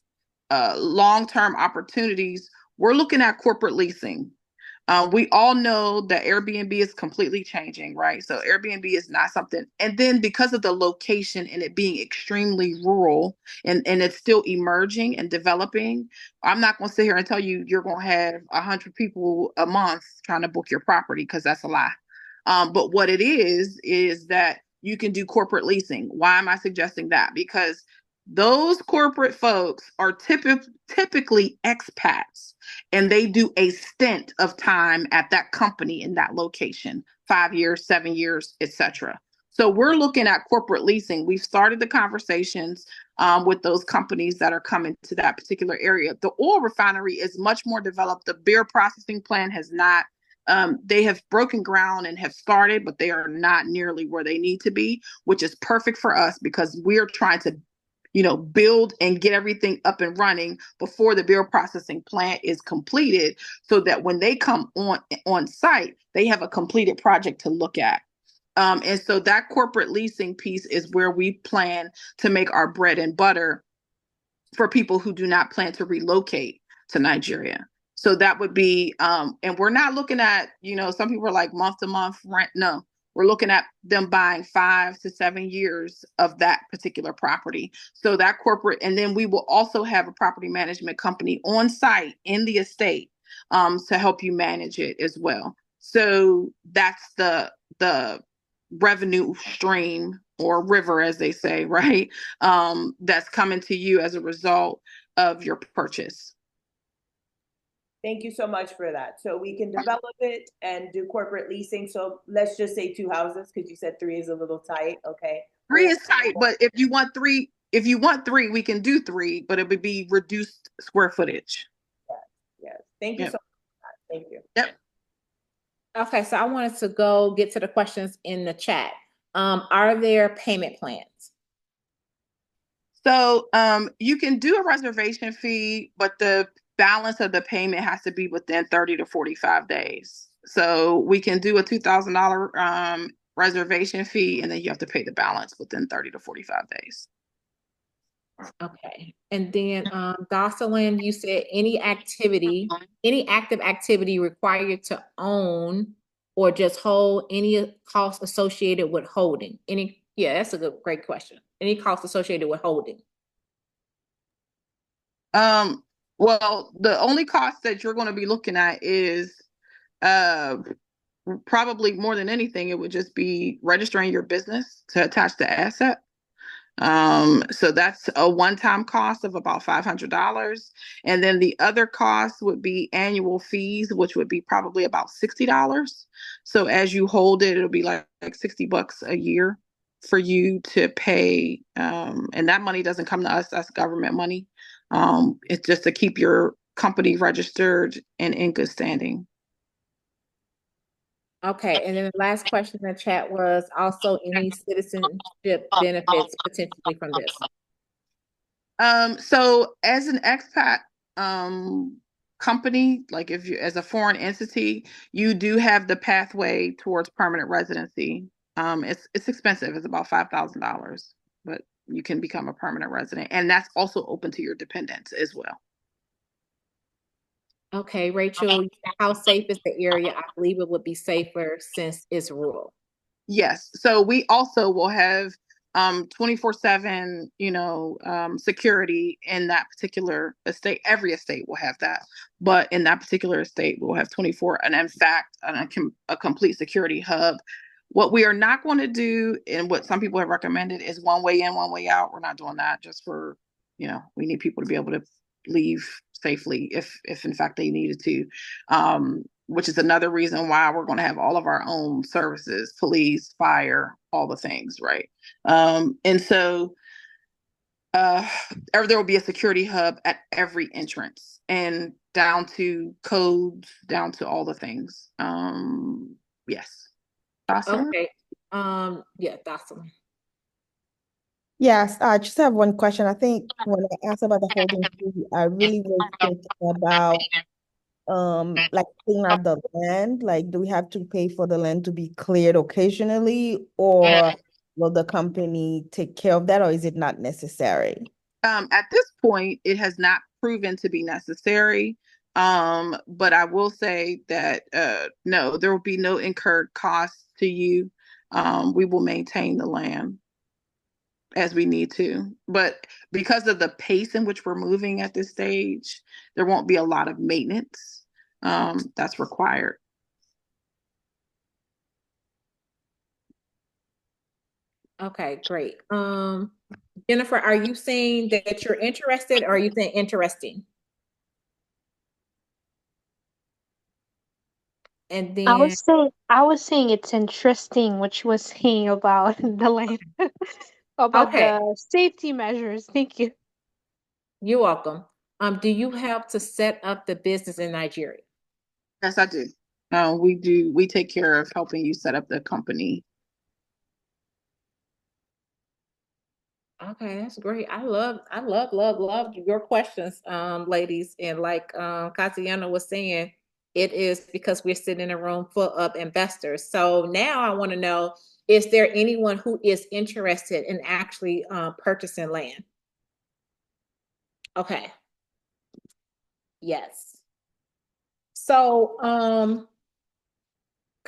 long-term opportunities, we're looking at corporate leasing. We all know that Airbnb is completely changing, right? So Airbnb is not something, and then because of the location and it being extremely rural and it's still emerging and developing, I'm not going to sit here and tell you you're going to have 100 people a month trying to book your property, because that's a lie. But what it is that you can do corporate leasing. Why am I suggesting that? Because Those corporate folks are typically expats, and they do a stint of time at that company in that location, 5 years, 7 years, etc. So we're looking at corporate leasing. We've started the conversations with those companies that are coming to that particular area. The oil refinery is much more developed. The beer processing plant has not. They have broken ground and have started, but they are not nearly where they need to be, which is perfect for us because we're trying to build and get everything up and running before the beer processing plant is completed, so that when they come on site, they have a completed project to look at. And so that corporate leasing piece is where we plan to make our bread and butter for people who do not plan to relocate to Nigeria. So that would be, and we're not looking at, some people are like month to month rent. No, we're looking at them buying 5 to 7 years of that particular property. So that corporate, and then we will also have a property management company on site in the estate to help you manage it as well. So that's the revenue stream, or river, as they say, right? That's coming to you as a result of your purchase. Thank you so much for that. So we can develop it and do corporate leasing. So let's just say 2 houses, because you said 3 is a little tight. Okay. 3 is tight, but if you want three, we can do 3, but it would be reduced square footage. Yes. Yes. Thank you so much. Thank you. Yep. Okay, so I wanted to go get to the questions in the chat. Are there payment plans? So you can do a reservation fee, but the balance of the payment has to be within 30 to 45 days. So we can do a $2,000 reservation fee, and then you have to pay the balance within 30 to 45 days. Okay. And then Goselin, you said any active activity required to own or just hold, any cost associated with holding? Yeah, that's a great question. Any cost associated with holding? Well, the only cost that you're going to be looking at is probably more than anything, it would just be registering your business to attach the asset. So that's a one-time cost of about $500. And then the other cost would be annual fees, which would be probably about $60. So as you hold it, it'll be like $60 a year for you to pay. And that money doesn't come to us, that's government money. It's just to keep your company registered and in good standing. Okay, and then the last question in the chat was also any citizenship benefits potentially from this? So as an expat company, like if you as a foreign entity, you do have the pathway towards permanent residency. It's expensive. It's about $5,000, but you can become a permanent resident, and that's also open to your dependents as well. Okay, Rachel, how safe is the area? I believe it would be safer since it's rural. Yes. So we also will have 24/7, security in that particular estate. Every estate will have that, but in that particular estate, we'll have 24, and in fact, a complete security hub. What we are not going to do, and what some people have recommended, is one way in, one way out. We're not doing that, just for, we need people to be able to leave safely if in fact they needed to. Which is another reason why we're going to have all of our own services, police, fire, all the things, right? And so there will be a security hub at every entrance, and down to codes, down to all the things. Yes. Awesome. Okay. Yeah, awesome. Yes, I just have one question. I think when I asked about the holding fee, I really was thinking about like cleaning out the land. Like, do we have to pay for the land to be cleared occasionally, or will the company take care of that, or is it not necessary? At this point, it has not proven to be necessary. But I will say that no, there will be no incurred costs to you. We will maintain the land as we need to. But because of the pace in which we're moving at this stage, there won't be a lot of maintenance that's required. Okay, great. Jennifer, are you saying that you're interested or are you saying interesting? And then, I was saying it's interesting what you was saying about the land, about okay, the safety measures. Thank you. you're welcome. Do you help to set up the business in Nigeria? Yes, I do. We take care of helping you set up the company. Okay, that's great. I love your questions, ladies. And like Katiana was saying, it is because we're sitting in a room full of investors. So now I want to know, is there anyone who is interested in actually purchasing land? Okay, yes. So,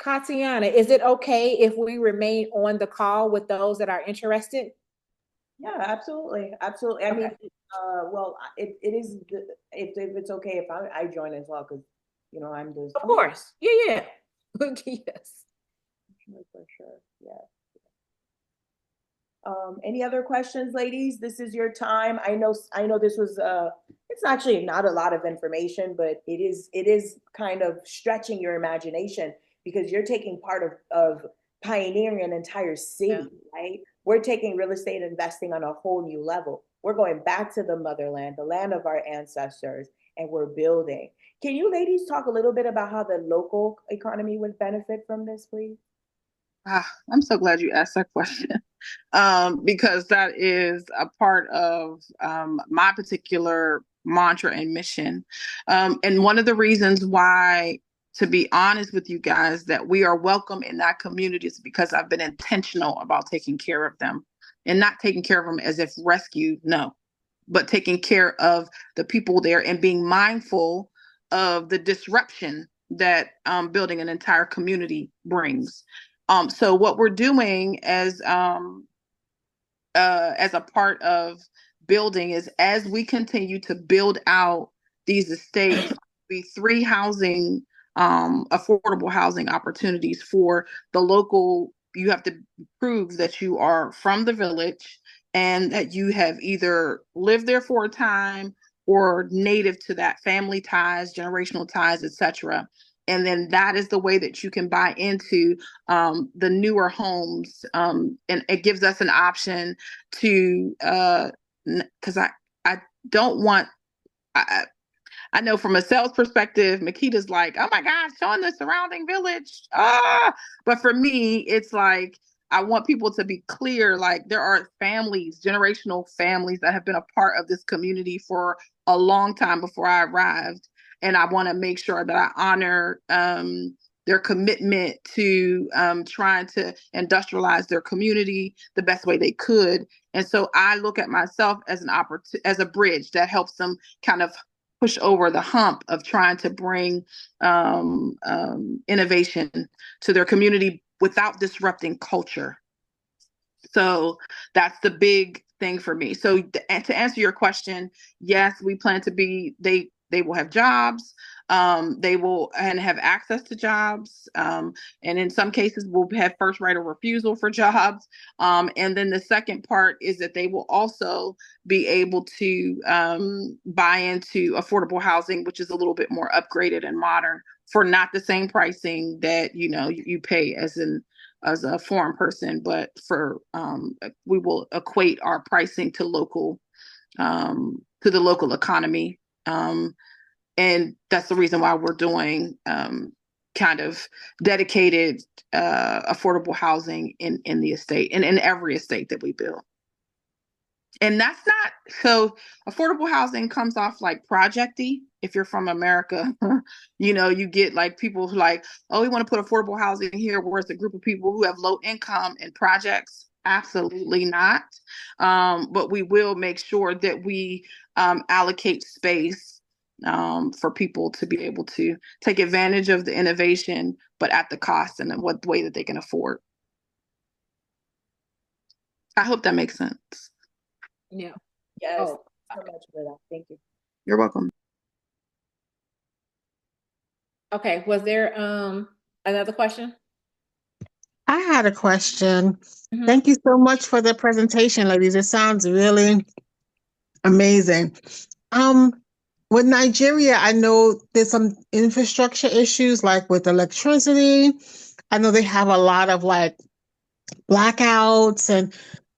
Katiana, is it okay if we remain on the call with those that are interested? Yeah, absolutely, absolutely. I mean, Okay. well, it is if it's okay if I join as well because I'm just Of course. Yeah, yeah. Yes. for sure. Yeah. Any other questions, ladies? This is your time. I know this was it's actually not a lot of information, but it is kind of stretching your imagination because you're taking part of pioneering an entire Yeah. city, right? We're taking real estate investing on a whole new level. We're going back to the motherland, the land of our ancestors, and we're building. Can you ladies talk a little bit about how the local economy would benefit from this, please? I'm so glad you asked that question. Because that is a part of my particular mantra and mission. And one of the reasons why, to be honest with you guys, that we are welcome in that community is because I've been intentional about taking care of them and not taking care of them as if rescue, no, but taking care of the people there and being mindful of the disruption that building an entire community brings. So what we're doing as a part of building is as we continue to build out these estates, be three housing, affordable housing opportunities for the local. You have to prove that you are from the village and that you have either lived there for a time or native to that, family ties, generational ties, etc. And then that is the way that you can buy into the newer homes. And it gives us an option to because I don't want I I know from a sales perspective, Makita's like, oh my gosh, showing the surrounding village. But for me, it's like I want people to be clear, like there are families, generational families that have been a part of this community for a long time before I arrived. And I want to make sure that I honor their commitment to trying to industrialize their community the best way they could. And so I look at myself as an as a bridge that helps them kind of push over the hump of trying to bring innovation to their community without disrupting culture. So that's the big thing for me. So to answer your question, yes, we plan to be they will have jobs. They will and have access to jobs. And in some cases, will have first right of refusal for jobs. And then the second part is that they will also be able to buy into affordable housing, which is a little bit more upgraded and modern for not the same pricing that you pay as a foreign person, but for we will equate our pricing to the local economy, and that's the reason why we're doing kind of dedicated affordable housing in the estate and in every estate that we build. And that's not so affordable housing comes off like projecty. If you're from America, you get like people who like, oh, we want to put affordable housing here, where it's a group of people who have low income and projects. Absolutely not. But we will make sure that we allocate space for people to be able to take advantage of the innovation, but at the cost and what way that they can afford. I hope that makes sense. Yeah. Yes, Oh, so much for that. Thank you. You're welcome. okay. Was there another question? I had a question. Mhm. Thank you so much for the presentation, ladies. It sounds really amazing. Um, with Nigeria, I know there's some infrastructure issues like with electricity. I know they have a lot of like blackouts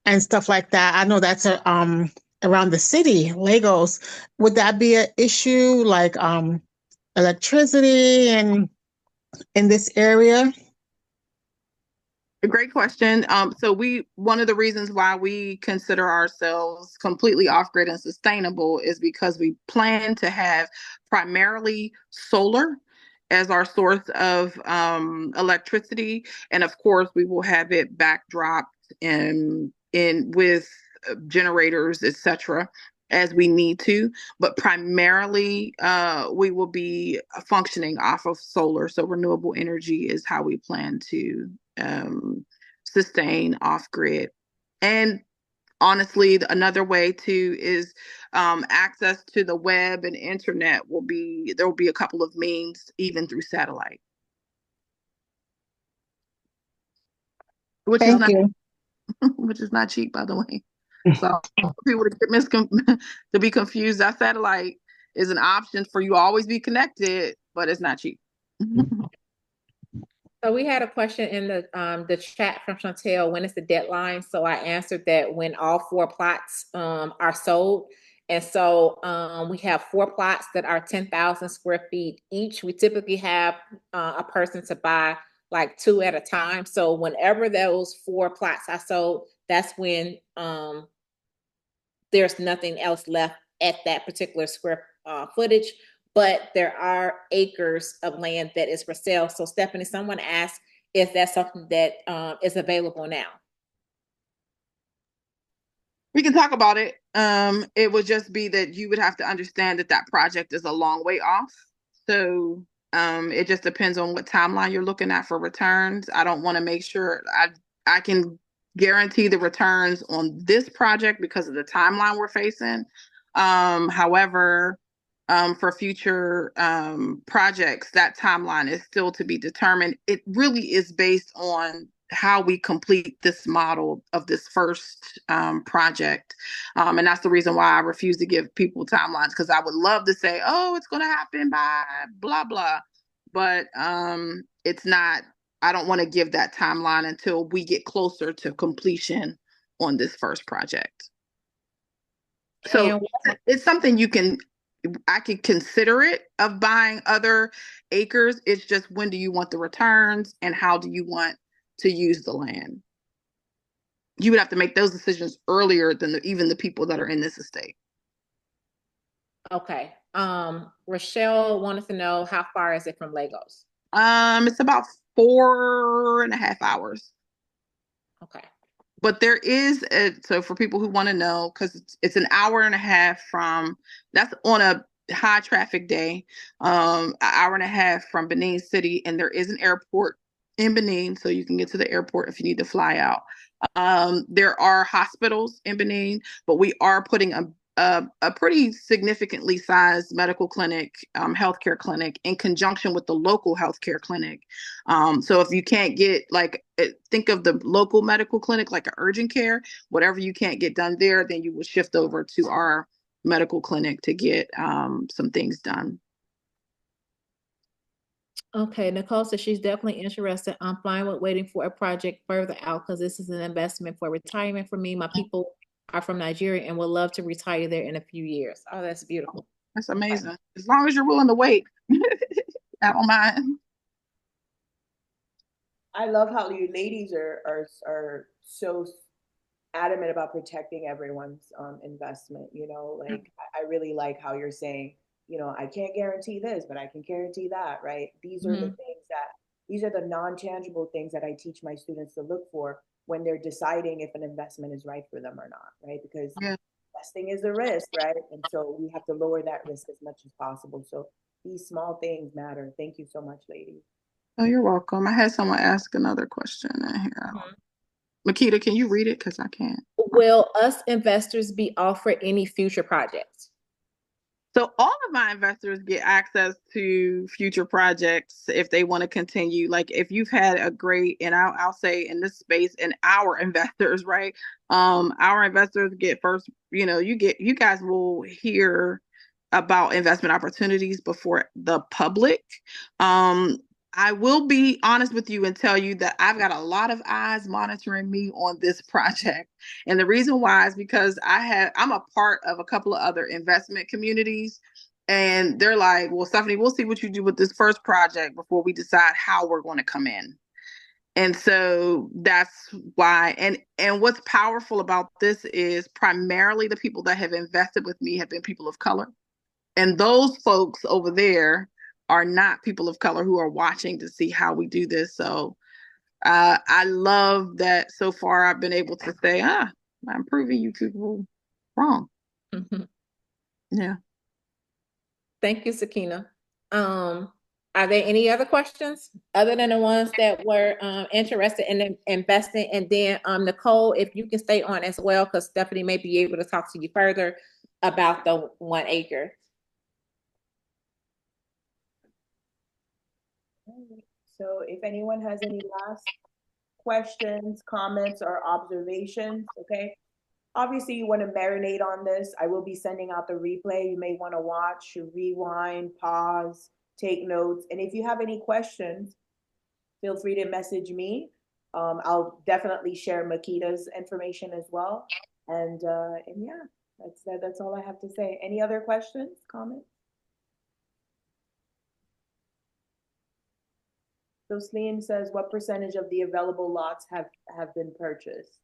and stuff like that. I know that's around the city, Lagos. Would that be an issue like electricity and in this area? A great question. So one of the reasons why we consider ourselves completely off grid and sustainable is because we plan to have primarily solar as our source of electricity, and of course, we will have it backdropped in with generators, etc., as we need to. But primarily, we will be functioning off of solar. So renewable energy is how we plan to sustain off grid. And honestly, another way too is access to the web and internet there will be a couple of means even through satellite, which is Thank not you. which is not cheap, by the way. So people to to be confused, that satellite is an option for you to always be connected, but it's not cheap. So we had a question in the chat from Chantel, when is the deadline? So I answered that when all 4 plots are sold. And so we have 4 plots that are 10,000 square feet each. We typically have a person to buy like 2 at a time. So whenever those 4 plots are sold, that's when there's nothing else left at that particular square footage. But there are acres of land that is for sale. So Stephanie, someone asked if that's something that is available now. We can talk about it. It would just be that you would have to understand that that project is a long way off. So it just depends on what timeline you're looking at for returns. I don't want to make sure I can guarantee the returns on this project because of the timeline we're facing. However, for future projects, that timeline is still to be determined. It really is based on how we complete this model of this first project. And that's the reason why I refuse to give people timelines, because I would love to say, oh, it's going to happen by blah, blah. But it's not, I don't want to give that timeline until we get closer to completion on this first project. So it's something I could consider it of buying other acres. It's just, when do you want the returns and how do you want to use the land? You would have to make those decisions earlier than even the people that are in this estate. Okay. Rochelle wanted to know, how far is it from Lagos? It's about 4.5 hours. Okay. But there is so for people who want to know, because it's an hour and a half that's on a high traffic day, an hour and a half from Benin City, and there is an airport in Benin, so you can get to the airport if you need to fly out. There are hospitals in Benin, but we are putting a pretty significantly sized medical clinic, healthcare clinic, in conjunction with the local healthcare clinic. So if you can't get, think of the local medical clinic like an urgent care, whatever you can't get done there, then you will shift over to our medical clinic to get some things done. Okay, Nicole says she's definitely interested. I'm fine with waiting for a project further out because this is an investment for retirement for me. My people are from Nigeria and would love to retire there in a few years. Oh, that's beautiful. That's amazing. As long as you're willing to wait, I don't mind. I love how you ladies are so adamant about protecting everyone's investment. I really like how you're saying, I can't guarantee this, but I can guarantee that, right? These are the things these are the non-tangible things that I teach my students to look for when they're deciding if an investment is right for them or not, right? Because investing is a risk, right? And so we have to lower that risk as much as possible. So these small things matter. Thank you so much, ladies. Oh, you're welcome. I had someone ask another question in here. Makita, can you read it? Because I can't. Will us investors be offered any future projects? So all of my investors get access to future projects if they want to continue. Like if you've had a great, and I'll say in this space, and our investors, right? Our investors get first, you guys will hear about investment opportunities before the public. I will be honest with you and tell you that I've got a lot of eyes monitoring me on this project. And the reason why is because I'm a part of a couple of other investment communities. And they're like, well, Stephanie, we'll see what you do with this first project before we decide how we're going to come in. And so that's why, and what's powerful about this is primarily the people that have invested with me have been people of color. And those folks over there are not people of color who are watching to see how we do this. So I love that so far I've been able to say, I'm proving you people wrong. Yeah. Thank you, Sakina. Are there any other questions other than the ones that were interested in investing? And then Nicole, if you can stay on as well, because Stephanie may be able to talk to you further about the 1 acre. So if anyone has any last questions, comments, or observations, okay? Obviously, you want to marinate on this. I will be sending out the replay. You may want to watch, rewind, pause, take notes. And if you have any questions, feel free to message me. I'll definitely share Makita's information as well. And yeah, that's all I have to say. Any other questions, comments? So Sleen says, what percentage of the available lots have been purchased?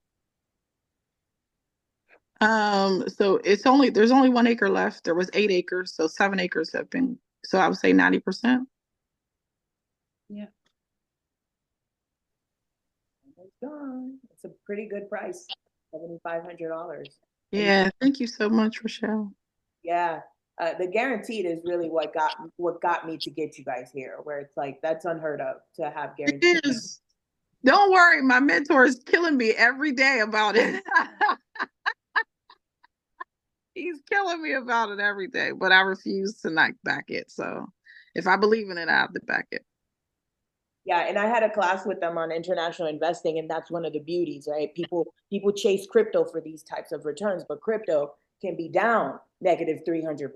So there's only 1 acre left. There was 8 acres, so 7 acres have been, so I would say 90%. Yeah. It's gone. It's a pretty good price, $7,500. Yeah, thank you so much, Rochelle. Yeah. The guaranteed is really what got me to get you guys here, where it's like that's unheard of to have guaranteed. It is. Don't worry, my mentor is killing me every day about it. He's killing me about it every day, but I refuse to not back it. So if I believe in it, I have to back it. Yeah, and I had a class with them on international investing, and that's one of the beauties, right? People chase crypto for these types of returns, but crypto can be down negative 300%.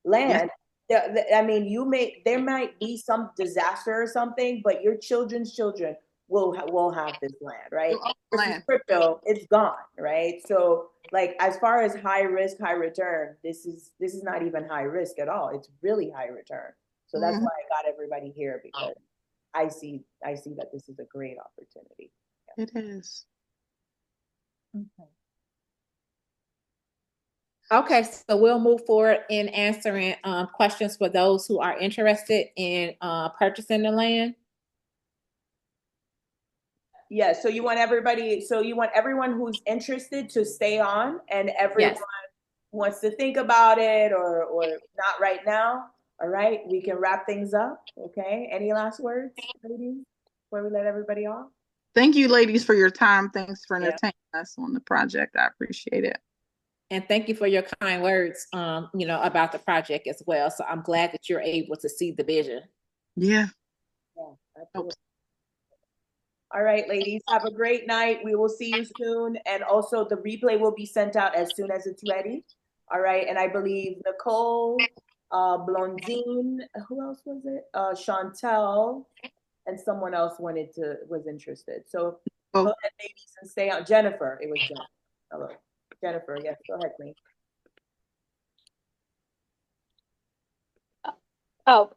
Land, yes. I mean, there might be some disaster or something, but your children's children will have this land, right? Versus crypto, it's gone, right? So, like as far as high risk, high return, this is not even high risk at all. It's really high return. So that's why I got everybody here, because I see that this is a great opportunity. Yeah. It is. Okay, so we'll move forward in answering questions for those who are interested in purchasing the land. Yeah, so you want everyone who's interested to stay on, and everyone wants to think about it or not right now. All right, we can wrap things up. Okay, any last words, ladies, before we let everybody off? Thank you, ladies, for your time. Thanks for entertaining us on the project. I appreciate it. And thank you for your kind words, about the project as well. So I'm glad that you're able to see the vision. Yeah. Absolutely. All right, ladies, have a great night. We will see you soon. And also the replay will be sent out as soon as it's ready. All right. And I believe Nicole, Blondine, who else was it? Chantel, and someone else was interested. So go ahead, ladies, and stay on. Jennifer, it was Jennifer. Hello. Jennifer, yes, go ahead, please. Oh,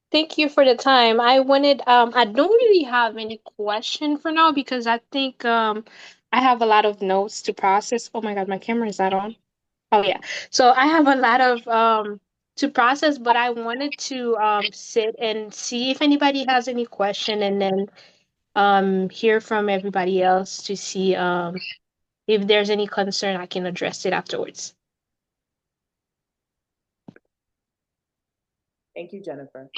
thank you for the time. I don't really have any question for now because I think I have a lot of notes to process. Oh my God, my camera is not on. Oh yeah. So I have a lot of to process, but I wanted to sit and see if anybody has any question and then hear from everybody else to see if there's any concern I can address it afterwards. Thank you, Jennifer.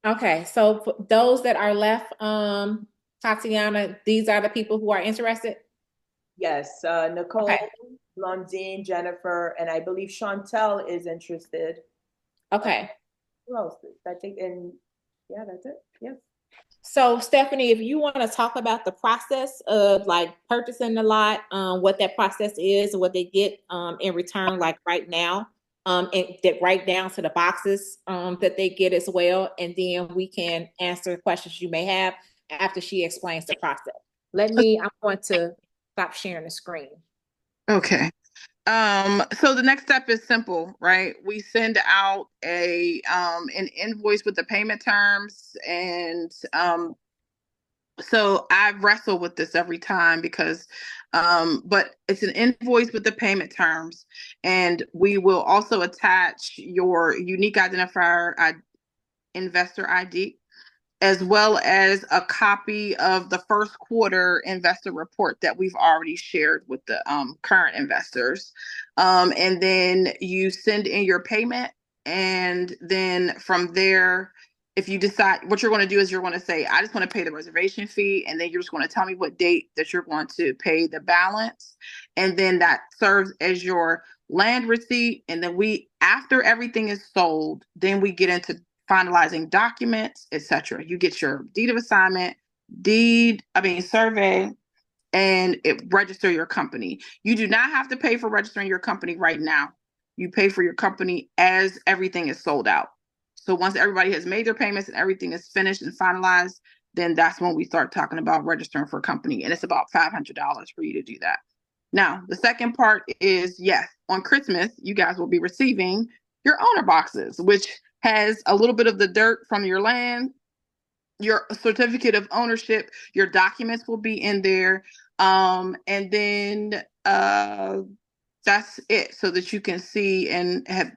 Okay, so for those that are left, Tatiana, these are the people who are interested? Yes, Nicole, Blondine, Jennifer, and I believe Chantel is interested. Okay. Who else? I think, and yeah, that's it. Yes. So Stephanie, if you want to talk about the process of like purchasing the lot, what that process is, what they get in return, like right now, and that right down to the boxes that they get as well, and then we can answer questions you may have after she explains the process. I'm going to stop sharing the screen. Okay. So the next step is simple, right? We send out an invoice with the payment terms, and so I wrestle with this every time because but it's an invoice with the payment terms, and we will also attach your unique identifier, investor ID, as well as a copy of the first quarter investor report that we've already shared with the current investors. And then you send in your payment. And then from there, if you decide what you're going to do is you're going to say, I just want to pay the reservation fee. And then you're just going to tell me what date that you're going to pay the balance. And then that serves as your land receipt. And then after everything is sold, then we get into finalizing documents, etc. You get your deed of assignment, survey, and register your company. You do not have to pay for registering your company right now. You pay for your company as everything is sold out. So once everybody has made their payments and everything is finished and finalized, then that's when we start talking about registering for a company. And it's about $500 for you to do that. Now, the second part is, yes, on Christmas, you guys will be receiving your owner boxes, which has a little bit of the dirt from your land, your certificate of ownership, your documents will be in there. And then that's it, so that you can see and have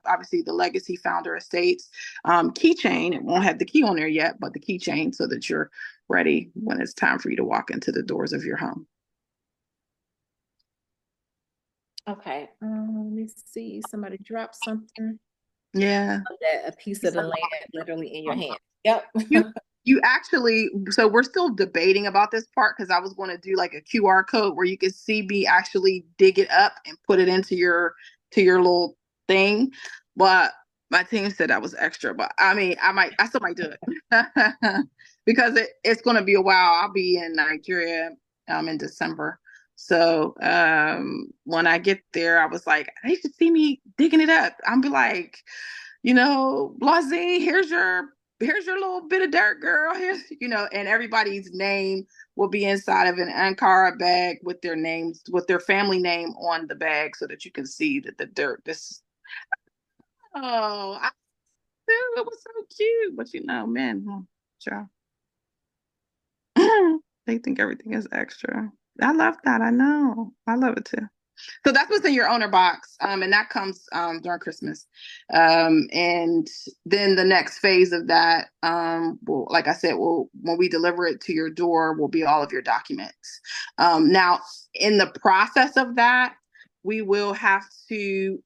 obviously the Legacy Founder Estates keychain. It won't have the key on there yet, but the keychain, so that you're ready when it's time for you to walk into the doors of your home. Okay. Let me see. Somebody dropped something. Yeah. A piece of the land literally in your hand. Yep. You actually, so we're still debating about this part, because I was going to do like a QR code where you could see me actually dig it up and put it into your little thing. But my team said that was extra. But I mean, I still might do it because it's going to be a while. I'll be in Nigeria in December. So when I get there, I was like, they should see me digging it up. I'll be like, Blazine, here's your little bit of dirt, girl. Here's, and everybody's name will be inside of an Ankara bag with their names, with their family name on the bag, so that you can see that the dirt. It was so cute, but men, child, they think everything is extra. I love that. I know. I love it too. So that's what's in your owner box, and that comes during Christmas. And then the next phase of that, like I said, when we deliver it to your door, will be all of your documents. Now, in the process of that, we will have to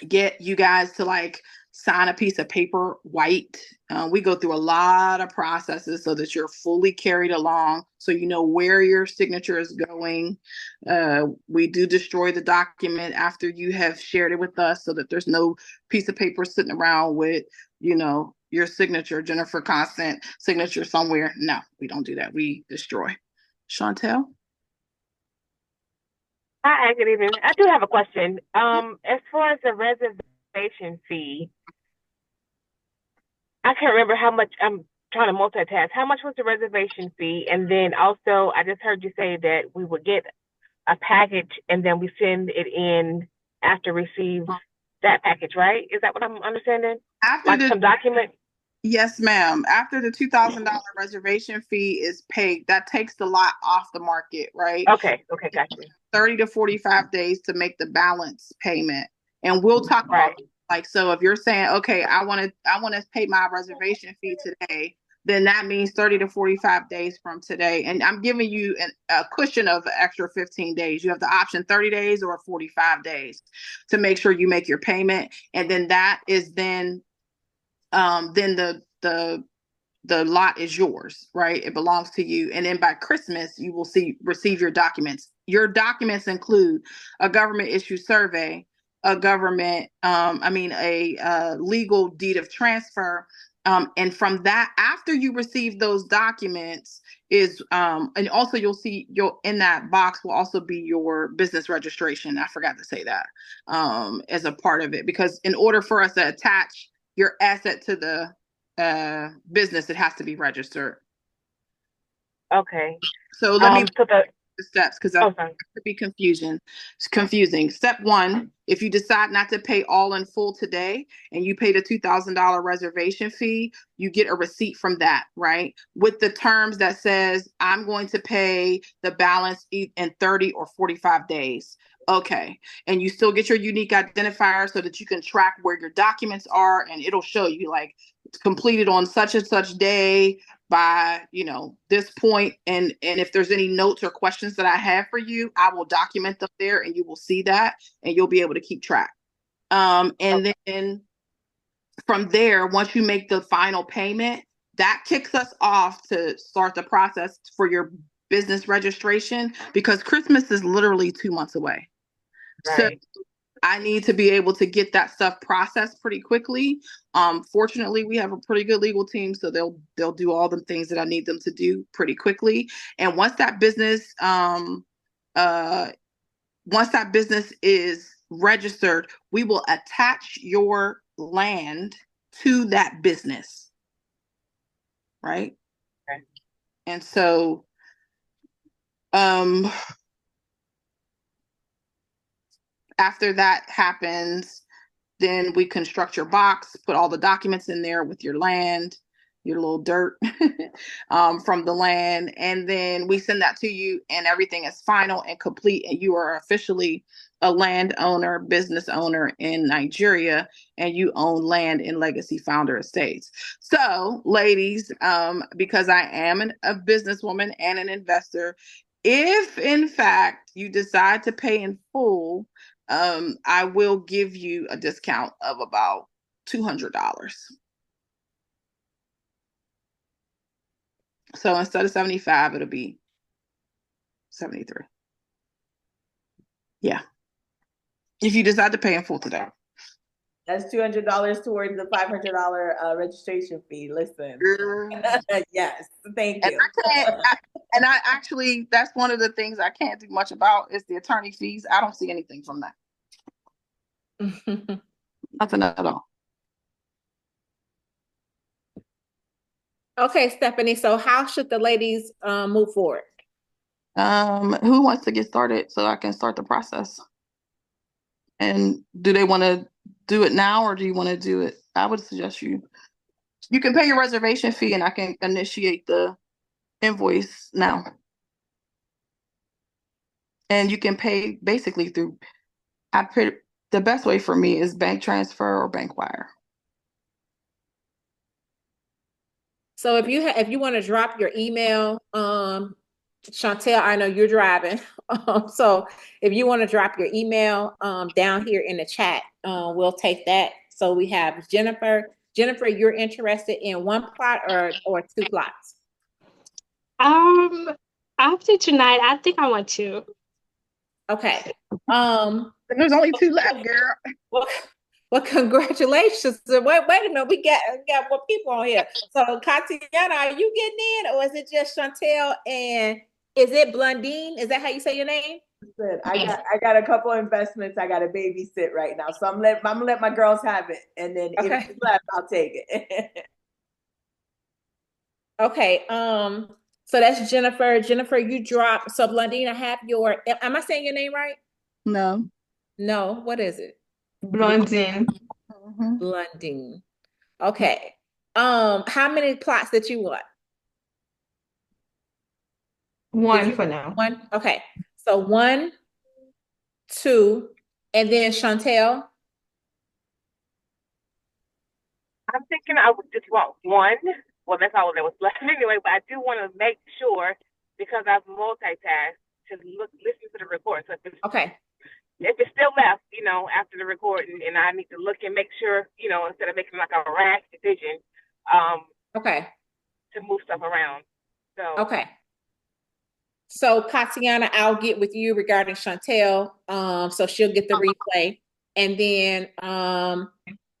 get you guys to like sign a piece of paper white. We go through a lot of processes so that you're fully carried along, so you know where your signature is going. We do destroy the document after you have shared it with us, so that there's no piece of paper sitting around with, your signature, Jennifer Constant signature somewhere. No, we don't do that. We destroy. Chantel? Hi, good evening. I do have a question. As far as the reservation fee, I can't remember how much. I'm trying to multitask. How much was the reservation fee? And then also, I just heard you say that we would get a package and then we send it in after receive that package, right? Is that what I'm understanding? Like some document? Yes, ma'am. After the $2,000 reservation fee is paid, that takes the lot off the market, right? Okay, gotcha. 30 to 45 days to make the balance payment. And we'll talk about so if you're saying, okay, I want to pay my reservation fee today, then that means 30 to 45 days from today. And I'm giving you a cushion of an extra 15 days. You have the option 30 days or 45 days to make sure you make your payment. And then that is then the the lot is yours, right? It belongs to you. And then by Christmas, you will receive your documents. Your documents include a government issued survey, a legal deed of transfer. And from that, after you receive those documents, and also in that box will also be your business registration. I forgot to say that as a part of it, because in order for us to attach your asset to the business, it has to be registered. Okay. So let me so the steps, because that could be confusing. Step one, if you decide not to pay all in full today and you paid a $2,000 reservation fee, you get a receipt from that, right? With the terms that says, I'm going to pay the balance in 30 or 45 days. Okay. And you still get your unique identifier so that you can track where your documents are, and it'll show you like it's completed on such and such day by this point. And if there's any notes or questions that I have for you, I will document them there, and you will see that, and you'll be able to keep track. And then from there, once you make the final payment, that kicks us off to start the process for your business registration, because Christmas is literally 2 months away. Right. So I need to be able to get that stuff processed pretty quickly. Fortunately, we have a pretty good legal team, so they'll do all the things that I need them to do pretty quickly. And once that business is registered, we will attach your land to that business, right? Okay. And so, after that happens, then we construct your box, put all the documents in there with your land, your little dirt from the land. And then we send that to you, and everything is final and complete. And you are officially a landowner, business owner in Nigeria, and you own land in Legacy Founder Estates. So, ladies, because I am a businesswoman and an investor, if in fact you decide to pay in full, I will give you a discount of about $200. So instead of 75, it'll be 73. Yeah. If you decide to pay in full today. That's $200 towards the $500 registration fee. Listen. Yes, thank you. And I actually, that's one of the things I can't do much about is the attorney fees. I don't see anything from that. Nothing at all. Okay, Stephanie. So how should the ladies move forward? Who wants to get started so I can start the process? And do they want to do it now, or do you want to do it? I would suggest you can pay your reservation fee, and I can initiate the invoice now. And you can pay basically through, the best way for me is bank transfer or bank wire. So if you want to drop your email, Chantel, I know you're driving. So if you want to drop your email down here in the chat, we'll take that. So we have Jennifer. Jennifer, you're interested in one plot or two plots? After tonight, I think I want two. Okay. There's only two left, girl. Well, congratulations. Wait a minute. We got more people on here. So, Katiana, are you getting in, or is it just Chantel and is it Blondine? Is that how you say your name? Listen, I got a couple of investments I got to babysit right now, so I'm gonna let my girls have it, and then if it's left, I'll take it. Okay. So that's Jennifer. Jennifer, you drop. So Blondine, I have your. Am I saying your name right? No. No. What is it? Blondine. Blondine. Okay. How many plots did you want? One for now. One. Okay. So 1, 2, and then Chantel. I'm thinking I would just want one. Well, that's all that was left anyway. But I do want to make sure, because I've multitasked, to listen to the recording. So if it's still left, after the recording, and I need to look and make sure, instead of making like a rash decision. Okay. to move stuff around. So Okay. So Katiana, I'll get with you regarding Chantel. So she'll get the replay. And then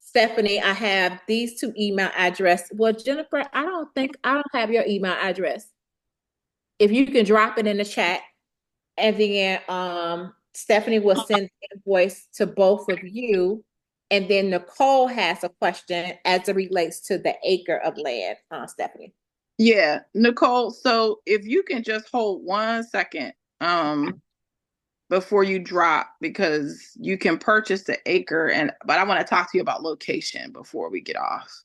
Stephanie, I have these two email addresses. Well, Jennifer, I don't have your email address. If you can drop it in the chat, and then Stephanie will send the invoice to both of you. And then Nicole has a question as it relates to the acre of land, Stephanie. Yeah, Nicole, so if you can just hold 1 second before you drop, because you can purchase the acre, but I want to talk to you about location before we get off.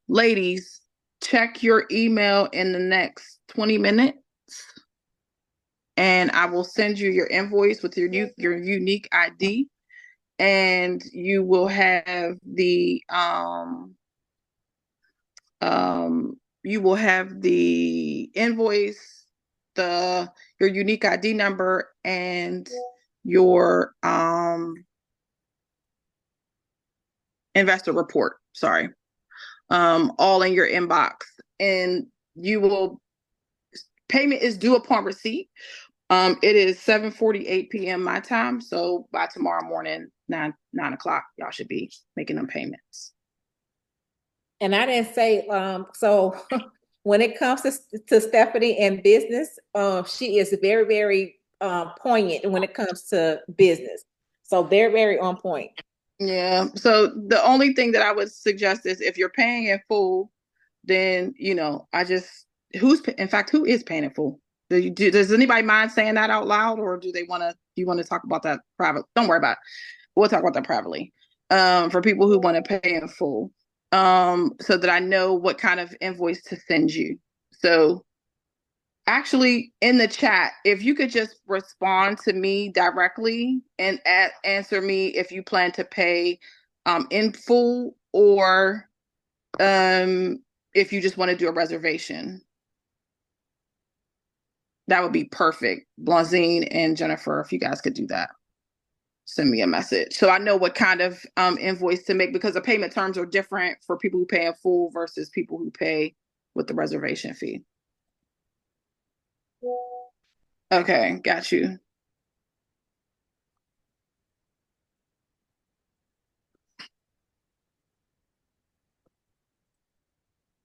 Ladies, check your email in the next 20 minutes and I will send you your invoice with your unique ID, and you will have the invoice, your unique ID number, and your investor report. Sorry. All in your inbox, and payment is due upon receipt. It is 7:48 p.m. my time, so by tomorrow morning, 9 o'clock, y'all should be making them payments. And I didn't say, so when it comes to Stephanie and business, she is very, very poignant when it comes to business. So they're very on point. Yeah. So the only thing that I would suggest is if you're paying in full, then, who is paying in full? Does anybody mind saying that out loud, or do you want to talk about that private? Don't worry about it. We'll talk about that privately. For people who want to pay in full, so that I know what kind of invoice to send you. So actually, in the chat, if you could just respond to me directly and answer me if you plan to pay in full, or if you just want to do a reservation. That would be perfect. Blazine and Jennifer, if you guys could do that, send me a message so I know what kind of invoice to make, because the payment terms are different for people who pay in full versus people who pay with the reservation fee. Okay, got you.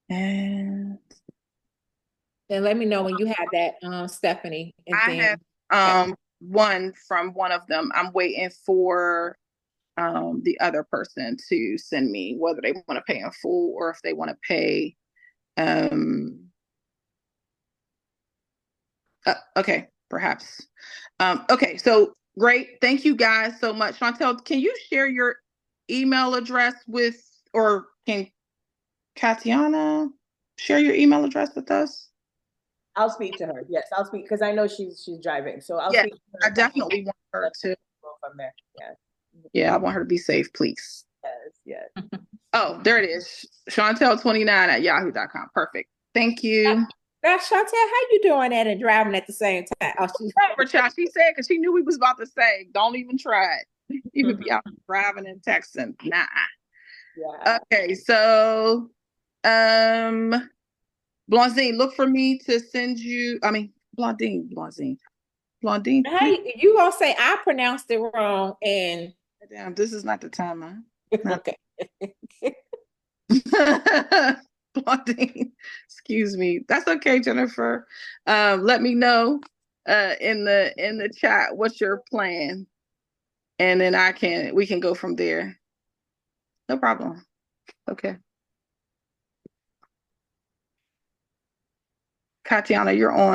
And let me know when you have that, Stephanie. And I have one from one of them. I'm waiting for the other person to send me whether they want to pay in full or if they want to pay. Okay, perhaps. Okay, so great. Thank you guys so much. Chantel, can you share your email address or can Katiana share your email address with us? I'll speak to her. Yes, I'll speak because I know she's driving. So I'll speak to her. I definitely want her to go from there. Yeah. Yeah, I want her to be safe, please. Yes. Oh, there it is. Chantel29@yahoo.com. Perfect. Thank you. Now, Chantel, how you doing that and driving at the same time? Oh, she said, because she knew we was about to say, don't even try it. You would be out driving and texting. Nah. Yeah. Okay, so Blondine, look for me to send you. Blondine. Hey, you gonna say I pronounced it wrong and damn, this is not the time, huh? Okay. Blondine, excuse me. That's okay, Jennifer. Let me know in the chat what's your plan, and then we can go from there. No problem. Okay. Katiana, you're on.